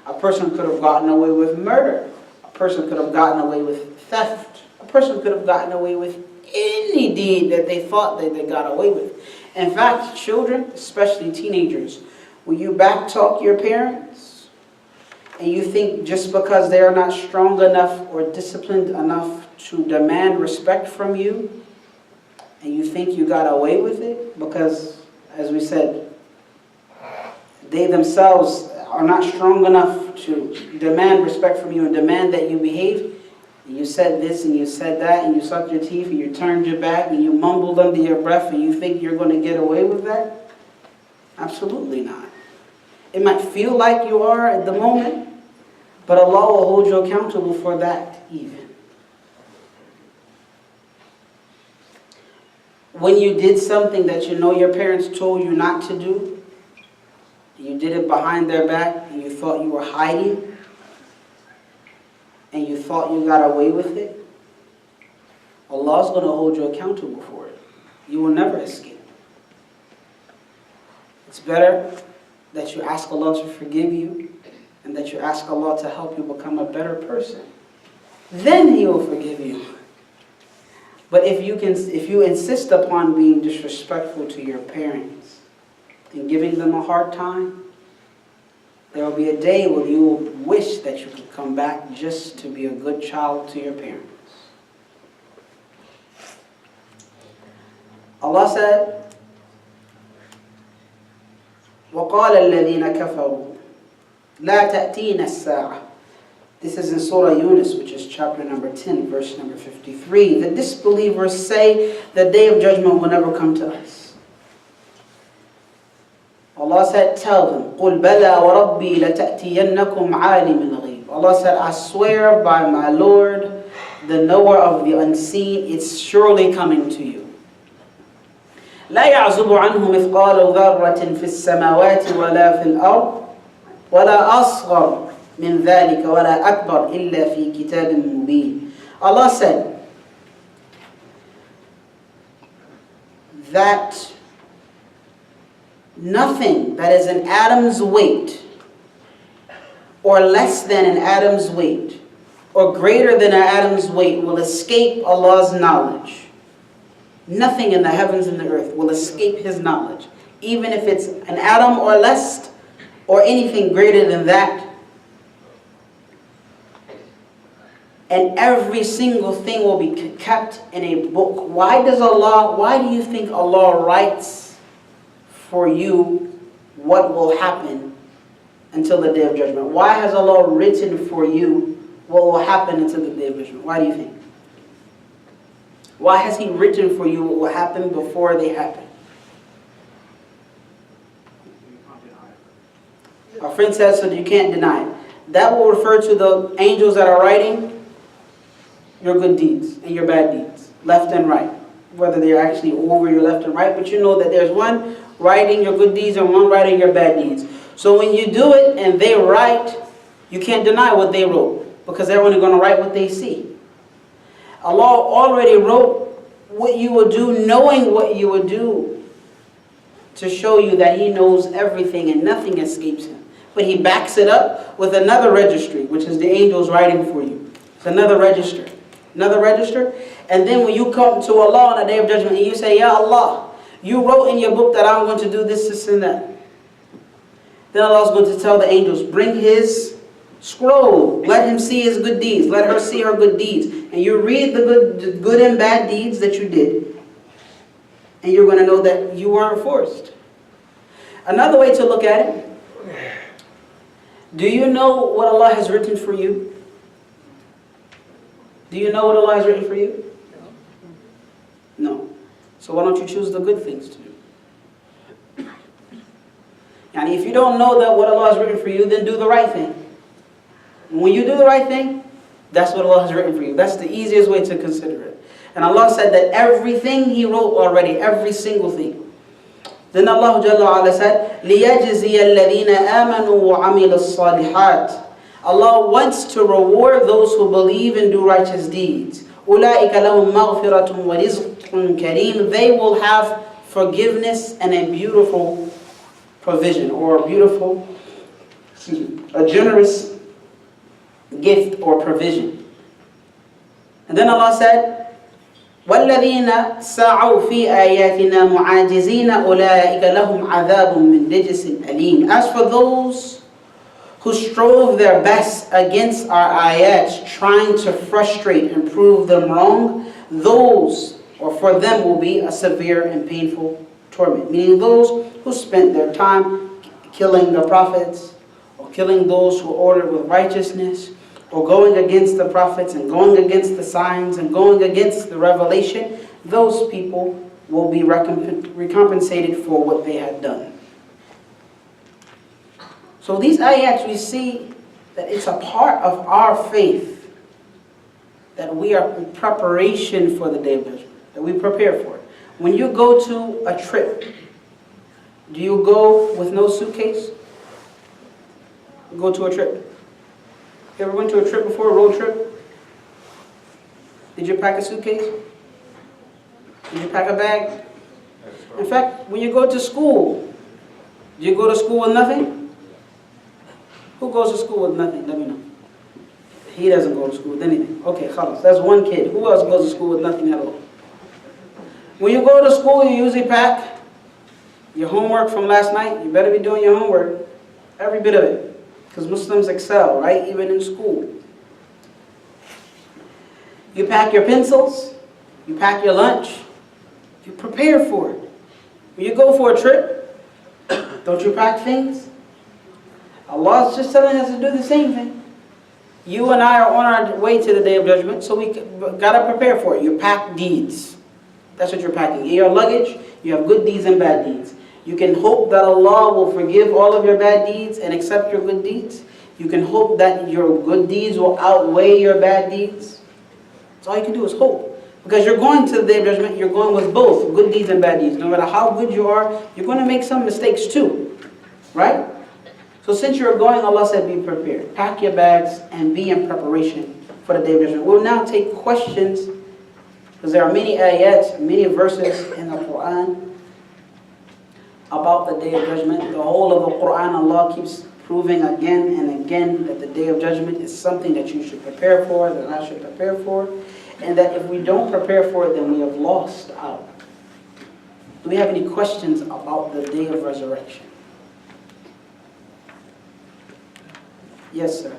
A person could have gotten away with murder. A person could have gotten away with theft. A person could have gotten away with any deed that they thought that they got away with. In fact, children, especially teenagers, will you backtalk your parents? And you think just because they are not strong enough or disciplined enough to demand respect from you, and you think you got away with it because, as we said, they themselves are not strong enough to demand respect from you and demand that you behave. And you said this and you said that and you sucked your teeth and you turned your back and you mumbled under your breath and you think you're going to get away with that? Absolutely not. It might feel like you are at the moment, but Allah will hold you accountable for that even. When you did something that you know your parents told you not to do, you did it behind their back and you thought you were hiding and you thought you got away with it, Allah's going to hold you accountable for it. You will never escape. It's better that you ask Allah to forgive you and that you ask Allah to help you become a better person. Then He will forgive you. But if you insist upon being disrespectful to your parents and giving them a hard time, there will be a day when you will wish that you could come back just to be a good child to your parents. Allah said, وَقَالَ الَّذِينَ كَفَرُوا لَا تَأْتِينَ السَّاعَةِ. This is in Surah Yunus, which is chapter number 10, verse number 53. The disbelievers say the day of judgment will never come to us. Allah said, tell them, قُلْ بَلَا وَرَبِّي لَتَأْتِيَنَّكُمْ عَالِمِ الْغَيْبِ. Allah said, I swear by my Lord, the knower of the unseen, it's surely coming to you. لا يعزب عنه مثقال ذرة في السماوات ولا في الأرض ولا أصغر من ذلك ولا أكبر إلا في كتاب مبين. Allah said that nothing that is an atom's weight or less than an atom's weight or greater than an atom's weight will escape Allah's knowledge. Nothing in the heavens and the earth will escape His knowledge, even if it's an atom or less or anything greater than that. And every single thing will be kept in a book. Why do you think Allah writes for you what will happen until the day of judgment? Why has Allah written for you what will happen until the day of judgment? Why do you think? Why has He written for you what will happen before they happen? Our friend says so that you can't deny it. That will refer to the angels that are writing your good deeds and your bad deeds, left and right. Whether they're actually over your left and right, but you know that there's one writing your good deeds and one writing your bad deeds. So when you do it and they write, you can't deny what they wrote, because they're only going to write what they see. Allah already wrote what you will do, knowing what you will do, to show you that He knows everything and nothing escapes Him. But He backs it up with another registry, which is the angels writing for you. It's another register. Another register. And then when you come to Allah on the day of judgment and you say, Ya Allah, You wrote in your book that I'm going to do this, and that. Then Allah is going to tell the angels, bring his scroll. Let him see his good deeds. Let her see her good deeds. And you read the good and bad deeds that you did. And you're going to know that you weren't forced. Another way to look at it. Do you know what Allah has written for you? Do you know what Allah has written for you? No. So why don't you choose the good things to do? And if you don't know that what Allah has written for you, then do the right thing. And when you do the right thing, that's what Allah has written for you. That's the easiest way to consider it. And Allah said that everything He wrote already, every single thing. Then Allah Jalla wa Ala said, لِيَجْزِيَ الَّذِينَ آمَنُوا وَعَمِلُوا الصَّالِحَاتِ. Allah wants to reward those who believe and do righteous deeds. أُولَٰئِكَ لَهُمْ مَغْفِرَةٌ وَرِزْقٌ كَرِيمٌ. They will have forgiveness and a beautiful provision, or a generous gift or provision. And then Allah said, وَالَّذِينَ سَعَوْا فِي آيَاتِنَا مُعَاجِزِينَ أُولَٰئِكَ لَهُمْ عَذَابٌ مِّن رِجْزٍ أَلِيمٌ. As for those who strove their best against our ayats, trying to frustrate and prove them wrong, those, or for them, will be a severe and painful torment. Meaning those who spent their time killing the prophets, or killing those who ordered with righteousness, or going against the prophets and going against the signs and going against the revelation, those people will be recompensated for what they had done. So these ayats, we see that it's a part of our faith that we are in preparation for the Day of Judgment, that we prepare for it. When you go to a trip, do you go with no suitcase? You go to a trip. You ever went to a trip before, a road trip? Did you pack a suitcase? Did you pack a bag? In fact, when you go to school, do you go to school with nothing? Who goes to school with nothing? Let me know. He doesn't go to school with anything. Okay, khalas. That's one kid. Who else goes to school with nothing at all? When you go to school, you usually pack your homework from last night. You better be doing your homework. Every bit of it. Because Muslims excel, right? Even in school. You pack your pencils. You pack your lunch. You prepare for it. When you go for a trip, don't you pack things? Allah is just telling us to do the same thing. You and I are on our way to the Day of Judgment, so we got to prepare for it. You pack deeds. That's what you're packing. In your luggage, you have good deeds and bad deeds. You can hope that Allah will forgive all of your bad deeds and accept your good deeds. You can hope that your good deeds will outweigh your bad deeds. That's all you can do is hope. Because you're going to the Day of Judgment, you're going with both good deeds and bad deeds. No matter how good you are, you're going to make some mistakes too. Right? So since you're going, Allah said be prepared. Pack your bags and be in preparation for the Day of Judgment. We'll now take questions, because there are many ayats, many verses in the Quran about the Day of Judgment. The whole of the Quran, Allah keeps proving again and again that the Day of Judgment is something that you should prepare for, that I should prepare for, and that if we don't prepare for it, then we have lost out. Do we have any questions about the Day of Resurrection? Yes, sir.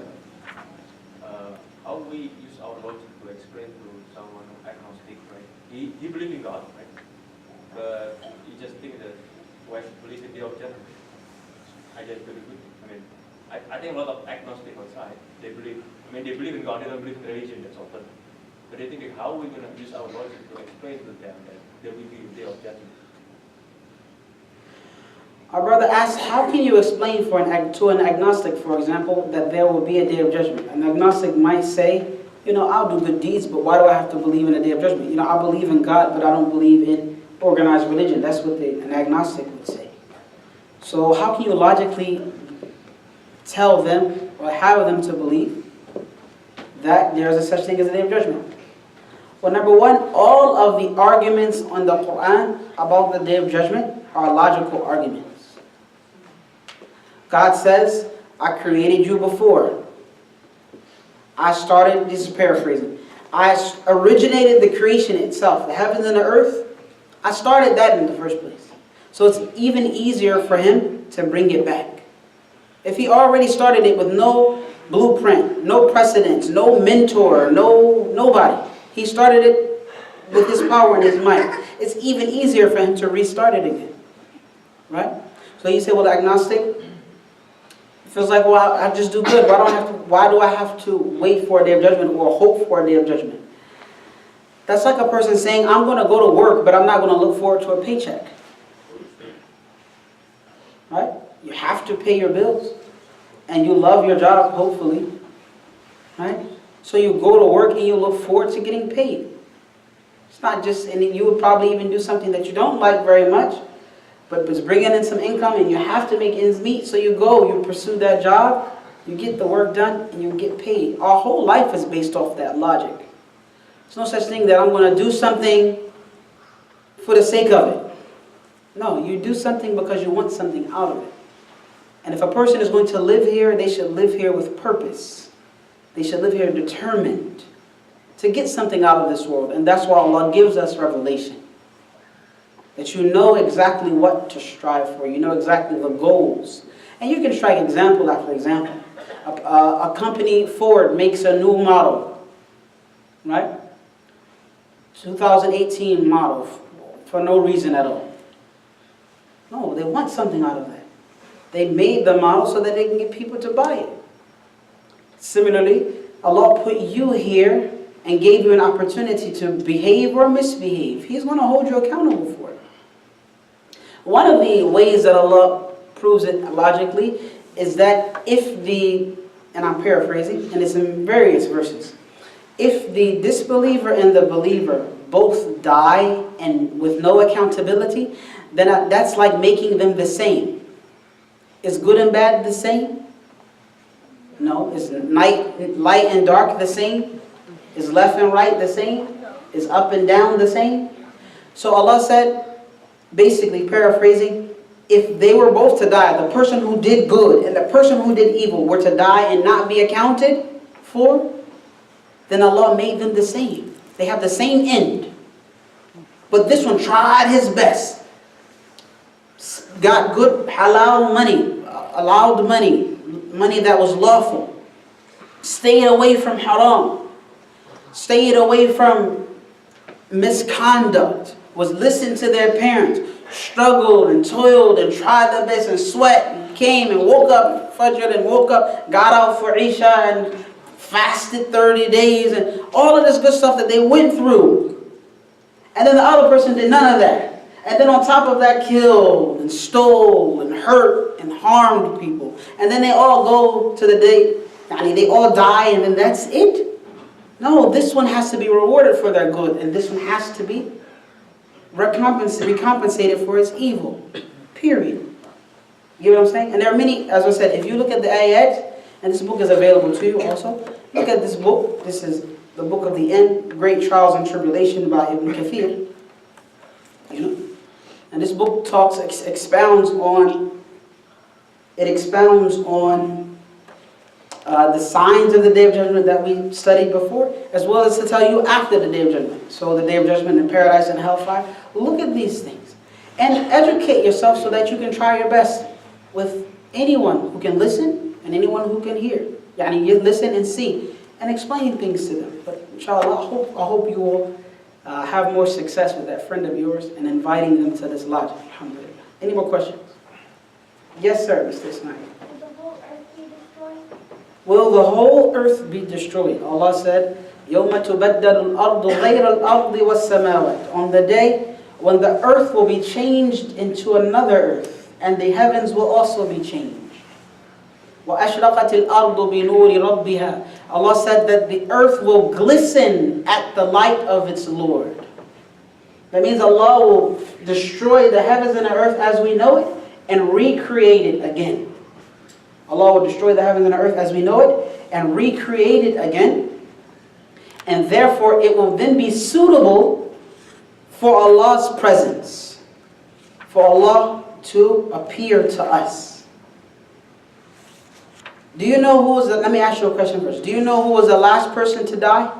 How we use our logic to explain to someone agnostic, right? He believes in God, right? But he just thinks that why should believe in the Day of Judgment? I just believe it. I mean, I think a lot of agnostics outside, they believe in God, they don't believe in religion, that's all. But they think, how are we going to use our logic to explain to them that there will be a Day of Judgment? Our brother asks, how can you explain to an agnostic, for example, that there will be a Day of Judgment? An agnostic might say, I'll do good deeds, but why do I have to believe in a Day of Judgment? I believe in God, but I don't believe in organized religion. That's what an agnostic would say. So how can you logically tell them or have them to believe that there is a such thing as a Day of Judgment? Well, number one, all of the arguments on the Quran about the Day of Judgment are logical arguments. God says, I created you before. I this is paraphrasing. I originated the creation itself, the heavens and the earth. I started that in the first place. So it's even easier for him to bring it back. If he already started it with no blueprint, no precedence, no mentor, nobody. He started it with his power and his might. It's even easier for him to restart it again. Right? So you say, well, the agnostic feels like, well, I just do good. Why do I have to wait for a day of judgment or hope for a day of judgment? That's like a person saying, I'm going to go to work, but I'm not going to look forward to a paycheck. Right? You have to pay your bills. And you love your job, hopefully. Right? So you go to work and you look forward to getting paid. It's not just, and you would probably even do something that you don't like very much, but it's bringing in some income and you have to make ends meet. So you go, you pursue that job, you get the work done, and you get paid. Our whole life is based off that logic. There's no such thing that I'm going to do something for the sake of it. No, you do something because you want something out of it. And if a person is going to live here, they should live here with purpose. They should live here determined to get something out of this world. And that's why Allah gives us revelation. That you know exactly what to strive for. You know exactly the goals. And you can strike example after example. A company, Ford, makes a new model. Right? 2018 model for no reason at all. No, they want something out of that. They made the model so that they can get people to buy it. Similarly, Allah put you here and gave you an opportunity to behave or misbehave. He's going to hold you accountable for it. One of the ways that Allah proves it logically is that if the, and I'm paraphrasing, and it's in various verses, if the disbeliever and the believer both die and with no accountability, then that's like making them the same. Is good and bad the same? No. Is light and dark the same? Is left and right the same? Is up and down the same? So Allah said, basically paraphrasing, if they were both to die, the person who did good and the person who did evil were to die and not be accounted for, then Allah made them the same. They have the same end. But this one tried his best. Got good halal money, allowed money, money that was lawful. Stayed away from haram. Stayed away from misconduct. Was listened to their parents. Struggled and toiled and tried their best and sweat and came and woke up, Fajr and woke up, got out for Isha and fasted 30 days and all of this good stuff that they went through. And then the other person did none of that. And then on top of that, killed and stole and hurt and harmed people. And then they all go to the day, they all die and then that's it? No, this one has to be rewarded for their good. And this one has to be recompensated for its evil. Period. You know what I'm saying? And there are many, as I said, if you look at the ayat, and this book is available to you also. Look at this book. This is the book of the end, Great Trials and Tribulation by Ibn Kathir. You know? And this book expounds on the signs of the Day of Judgment that we studied before, as well as to tell you after the Day of Judgment. So the Day of Judgment in paradise and hellfire. Look at these things. And educate yourself so that you can try your best with anyone who can listen and anyone who can hear. You listen and see and explain things to them. But inshallah, I hope you will have more success with that friend of yours and inviting them to this logic. Alhamdulillah. Any more questions? Yes, sir, Mr. Ismail. Will the whole earth be destroyed? Allah said, يَوْمَ تُبَدَّلُ الْأَرْضُ غَيْرَ الْأَرْضِ وَالسَّمَاوَاتِ. On the day when the earth will be changed into another earth, and the heavens will also be changed. وَأَشْرَقَتِ الْأَرْضُ بِنُورِ رَبِّهَا. Allah said that the earth will glisten at the light of its Lord. That means Allah will destroy the heavens and the earth as we know it and recreate it again. Allah will destroy the heavens and the earth as we know it and recreate it again. And therefore it will then be suitable for Allah's presence. For Allah to appear to us. Do you know who was let me ask you a question first. Do you know who was the last person to die?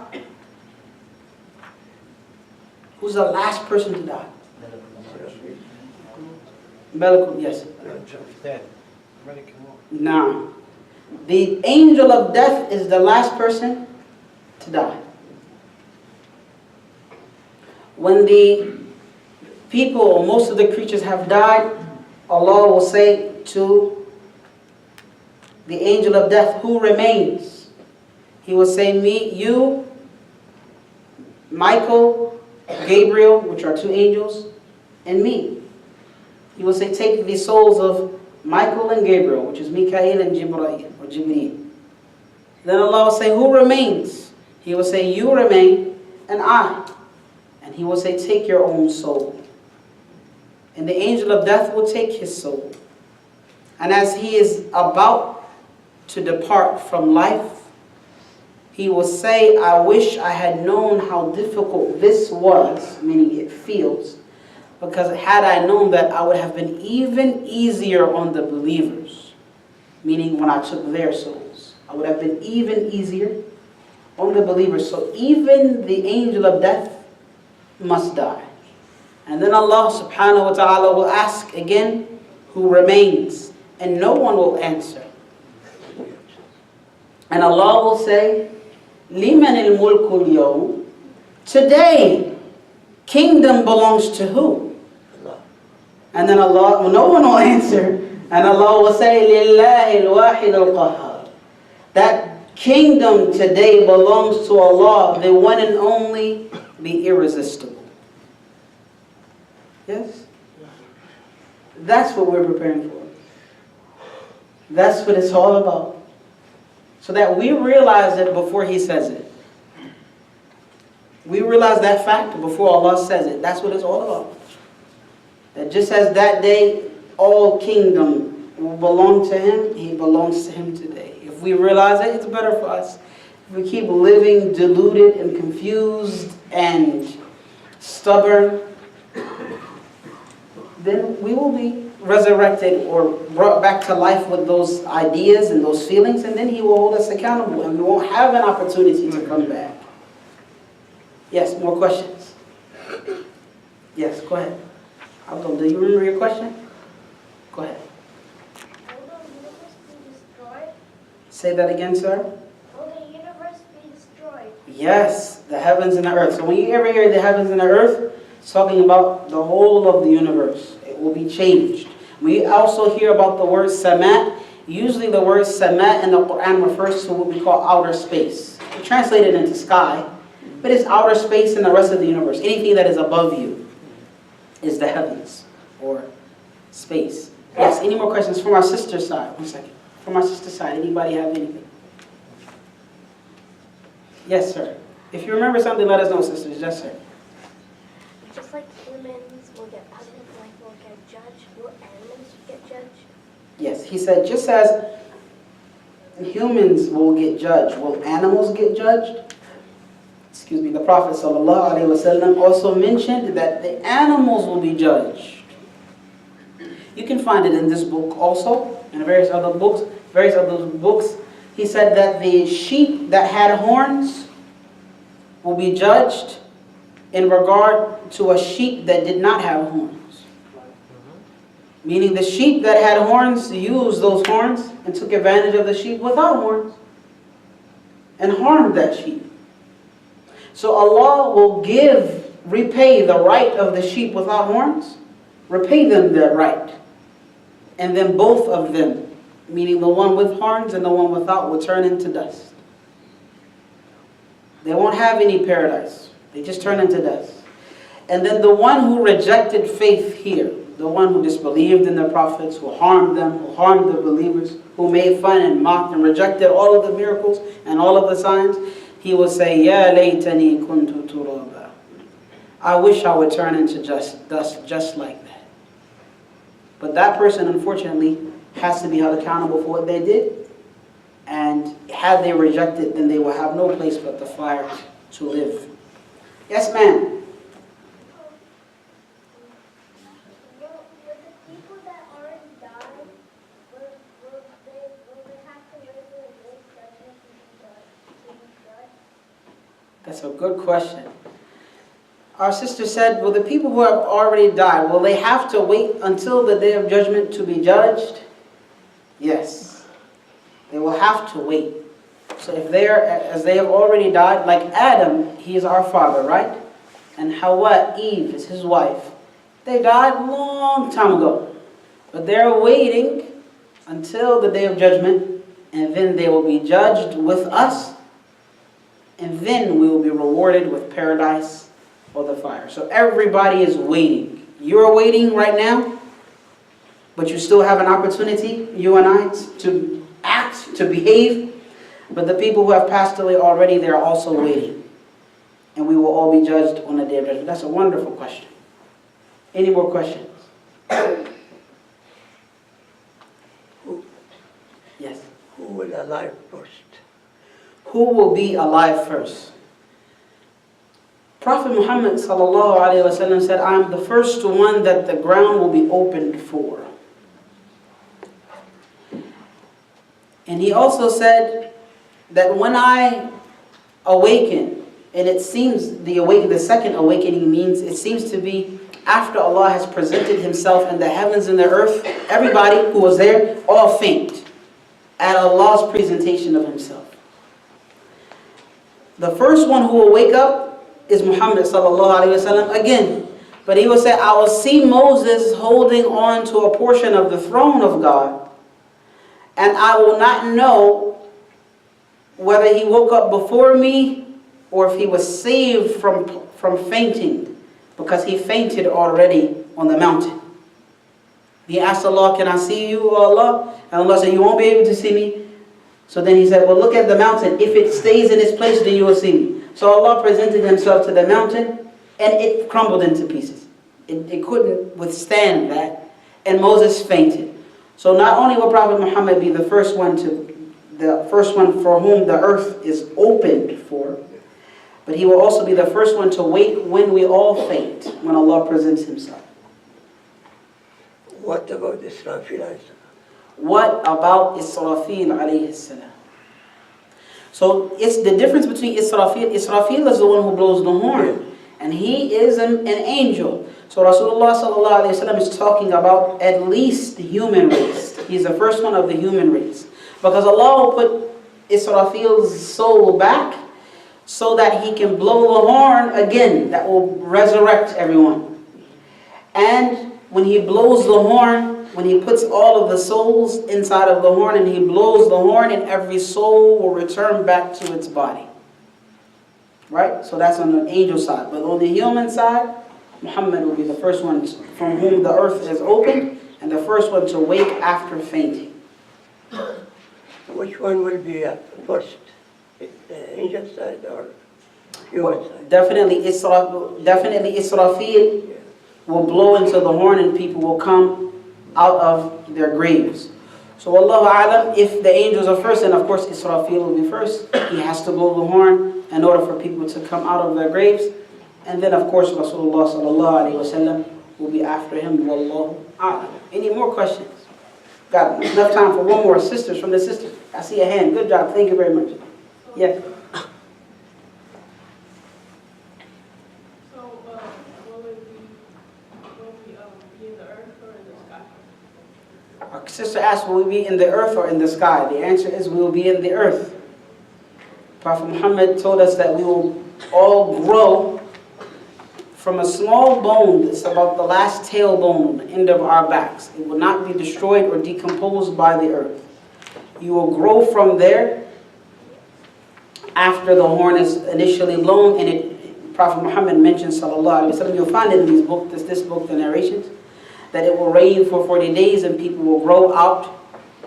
Who's the last person to die? Malakul, yes. Dead. Ready, come on. Now, the angel of death is the last person to die. When the people, or most of the creatures have died, Allah will say to the angel of death, who remains? He will say, me, you, Michael, Gabriel, which are two angels, and me. He will say, take the souls of Michael and Gabriel, which is Mikael and Jibreel. Then Allah will say, who remains? He will say, you remain, and I. And He will say, take your own soul. And the angel of death will take his soul. And as he is about to depart from life, he will say, I wish I had known how difficult this was, meaning it feels, because had I known that, I would have been even easier on the believers, meaning when I took their souls. I would have been even easier on the believers. So even the angel of death must die. And then Allah subhanahu wa ta'ala will ask again, who remains? And no one will answer. And Allah will say, Liman al-mulku al-yawm. Today, kingdom belongs to who? And then Allah, no one will answer. And Allah will say, Lillahi al-wahid al-qahhar. That kingdom today belongs to Allah, the one and only, the irresistible. Yes? That's what we're preparing for. That's what it's all about. So that we realize it before He says it. We realize that fact before Allah says it. That's what it's all about. That just as that day all kingdom will belong to Him, He belongs to Him today. If we realize it, it's better for us. If we keep living deluded and confused and stubborn, then we will be resurrected or brought back to life with those ideas and those feelings, and then He will hold us accountable, and we won't have an opportunity to come back. Yes, more questions? Yes, go ahead. Abdul, do you remember your question? Go ahead. Will the universe be destroyed? Say that again, sir. Will the universe be destroyed? Yes, the heavens and the earth. So when you ever hear the heavens and the earth, it's talking about the whole of the universe. It will be changed. We also hear about the word sama. Usually the word sama in the Quran refers to what we call outer space. We translate it into sky, but it's outer space and the rest of the universe. Anything that is above you is the heavens or space. Yes, any more questions from our sister's side? 1 second. From our sister's side, anybody have anything? Yes, sir. If you remember something, let us know, sisters. Yes, sir. Just like humans will get punished, like will get judged, will animals get judged? Yes, he said, just as humans will get judged, will animals get judged? Excuse me, the Prophet ﷺ also mentioned that the animals will be judged. You can find it in this book also, and various other books. He said that the sheep that had horns will be judged in regard to a sheep that did not have horns. Meaning the sheep that had horns used those horns and took advantage of the sheep without horns and harmed that sheep. So Allah will repay the right of the sheep without horns, repay them their right. And then both of them, meaning the one with horns and the one without, will turn into dust. They won't have any paradise. They just turn into dust. And then the one who rejected faith here, the one who disbelieved in the prophets, who harmed them, who harmed the believers, who made fun and mocked and rejected all of the miracles and all of the signs, he will say, Ya laytani kuntu turaba. I wish I would turn into dust just like that. But that person, unfortunately, has to be held accountable for what they did. And had they rejected, then they will have no place but the fire to live. Yes, ma'am. Will the people that already died, will they have to live in this judgment to be judged? That's a good question. Our sister said, well, the people who have already died, will they have to wait until the day of judgment to be judged? Yes. They will have to wait. So if as they have already died, like Adam, he is our father, right? And Hawa, Eve, is his wife. They died a long time ago. But they're waiting until the day of judgment, and then they will be judged with us, and then we will be rewarded with paradise or the fire. So everybody is waiting. You're waiting right now, but you still have an opportunity, you and I, to act, to behave. But the people who have passed away already, they're also waiting. And we will all be judged on the day of judgment. That's a wonderful question. Any more questions? Yes. Who will alive first? Who will be alive first? Prophet Muhammad ﷺ said, I am the first one that the ground will be opened for. And he also said that when I awaken, and it seems the second awakening means it seems to be after Allah has presented Himself in the heavens and the earth, everybody who was there all faint at Allah's presentation of Himself. The first one who will wake up is Muhammad ﷺ again. But he will say, I will see Moses holding on to a portion of the throne of God, and I will not know whether he woke up before me or if he was saved from fainting, because he fainted already on the mountain. He asked Allah, can I see you, O Allah? And Allah said, you won't be able to see me. So then he said, well, look at the mountain. If it stays in its place, then you will see me. So Allah presented Himself to the mountain, and it crumbled into pieces. It couldn't withstand that, and Moses fainted. So not only will Prophet Muhammad be the first one for whom the earth is opened for, but he will also be the first one to wake when we all faint, when Allah presents Himself. What about Israfil? What about Israfil alayhi salam? So it's the difference between Israfil. Israfil is the one who blows the horn, and he is an angel. So Rasulullah sallallahu alayhi wa is talking about at least the human race. He's the first one of the human race. Because Allah will put Israfil's soul back so that he can blow the horn again, that will resurrect everyone. And when he blows the horn, when he puts all of the souls inside of the horn and he blows the horn, and every soul will return back to its body. Right? So that's on the angel side. But on the human side, Muhammad will be the first one from whom the earth is opened, and the first one to wake after fainting. Which one will be first? The angel side or human side? Definitely Israfil will blow into the horn, and people will come out of their graves. So Wallahu A'lam, if the angels are first, then of course Israfil will be first. He has to blow the horn in order for people to come out of their graves. And then of course Rasulullah sallallahu alayhi wa sallam will be after him. Wallahu A'lam. Any more questions? Got enough time for one more. Sisters, from the sisters. I see a hand. Good job. Thank you very much. Yes. So, will we be in the earth or in the sky? Our sister asked, will we be in the earth or in the sky? The answer is we will be in the earth. Prophet Muhammad told us that we will all grow from a small bone that's about the last tailbone on the end of our backs. It will not be destroyed or decomposed by the earth. You will grow from there after the horn is initially blown, and Prophet Muhammad mentioned, sallallahu alaihi wasallam, you'll find it in this book, the narrations, that it will rain for 40 days and people will grow out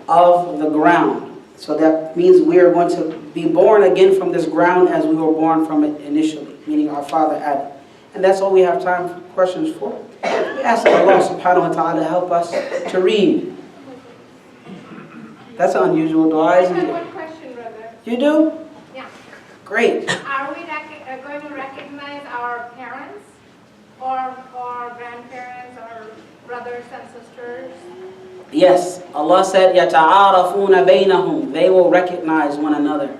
of the ground. So that means we are going to be born again from this ground as we were born from it initially, meaning our father Adam. And that's all we have time for questions for. We ask Allah subhanahu wa ta'ala to help us to read. That's an unusual dua, I isn't have it? one question, brother. You do? Yeah. Great. Are we going to recognize our parents or grandparents or brothers and sisters? Yes. Allah said, يَتَعَارَفُونَ بَيْنَهُمْ. They will recognize one another.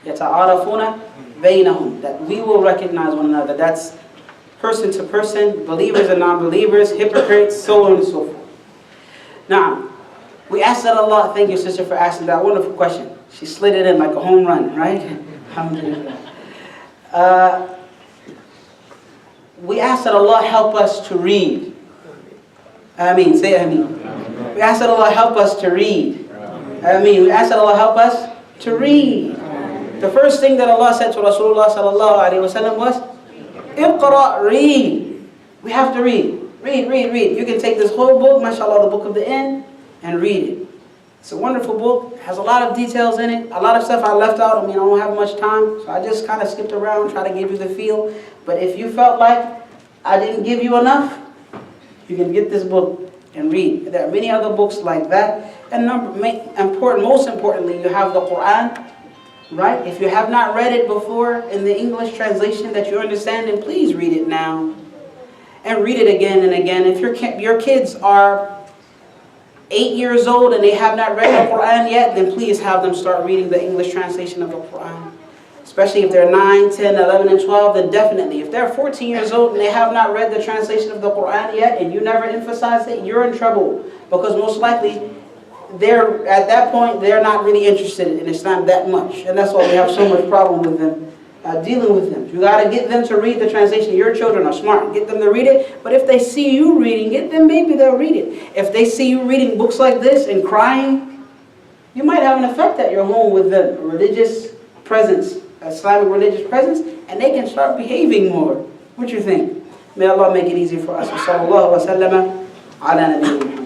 يَتَعَارَفُونَ بَيْنَهُمْ. That we will recognize one another. That's person to person, believers and non-believers, hypocrites, so on and so forth. Now, we ask that Allah, thank you sister for asking that wonderful question. She slid it in like a home run, right? Alhamdulillah. We ask that Allah help us to read. Ameen, say Ameen. We ask that Allah help us to read. Ameen. We ask that Allah help us to read. The first thing that Allah said to Rasulullah sallallahu alaihi wasallam was, Iqra, read. We have to read. Read, read, read. You can take this whole book, mashallah, the book of the end, and read it. It's a wonderful book. It has a lot of details in it. A lot of stuff I left out. I mean, I don't have much time, so I just kind of skipped around, try to give you the feel. But if you felt like I didn't give you enough, you can get this book and read. There are many other books like that. And most importantly, you have the Quran, right? If you have not read it before in the English translation that you understand, then please read it now. And read it again and again. If your kids are 8 years old and they have not read the Quran yet, then please have them start reading the English translation of the Quran. Especially if they're 9, 10, 11, and 12, then definitely. If they're 14 years old and they have not read the translation of the Quran yet, and you never emphasize it, you're in trouble. Because most likely, at that point, they're not really interested in Islam that much. And that's why we have so much problem with them, dealing with them. You got to get them to read the translation. Your children are smart. Get them to read it. But if they see you reading it, then maybe they'll read it. If they see you reading books like this and crying, you might have an effect at your home with them, a religious presence, Islamic religious presence, and they can start behaving more. What do you think? May Allah make it easy for us. Sallallahu wa sallama ala nabiyyina.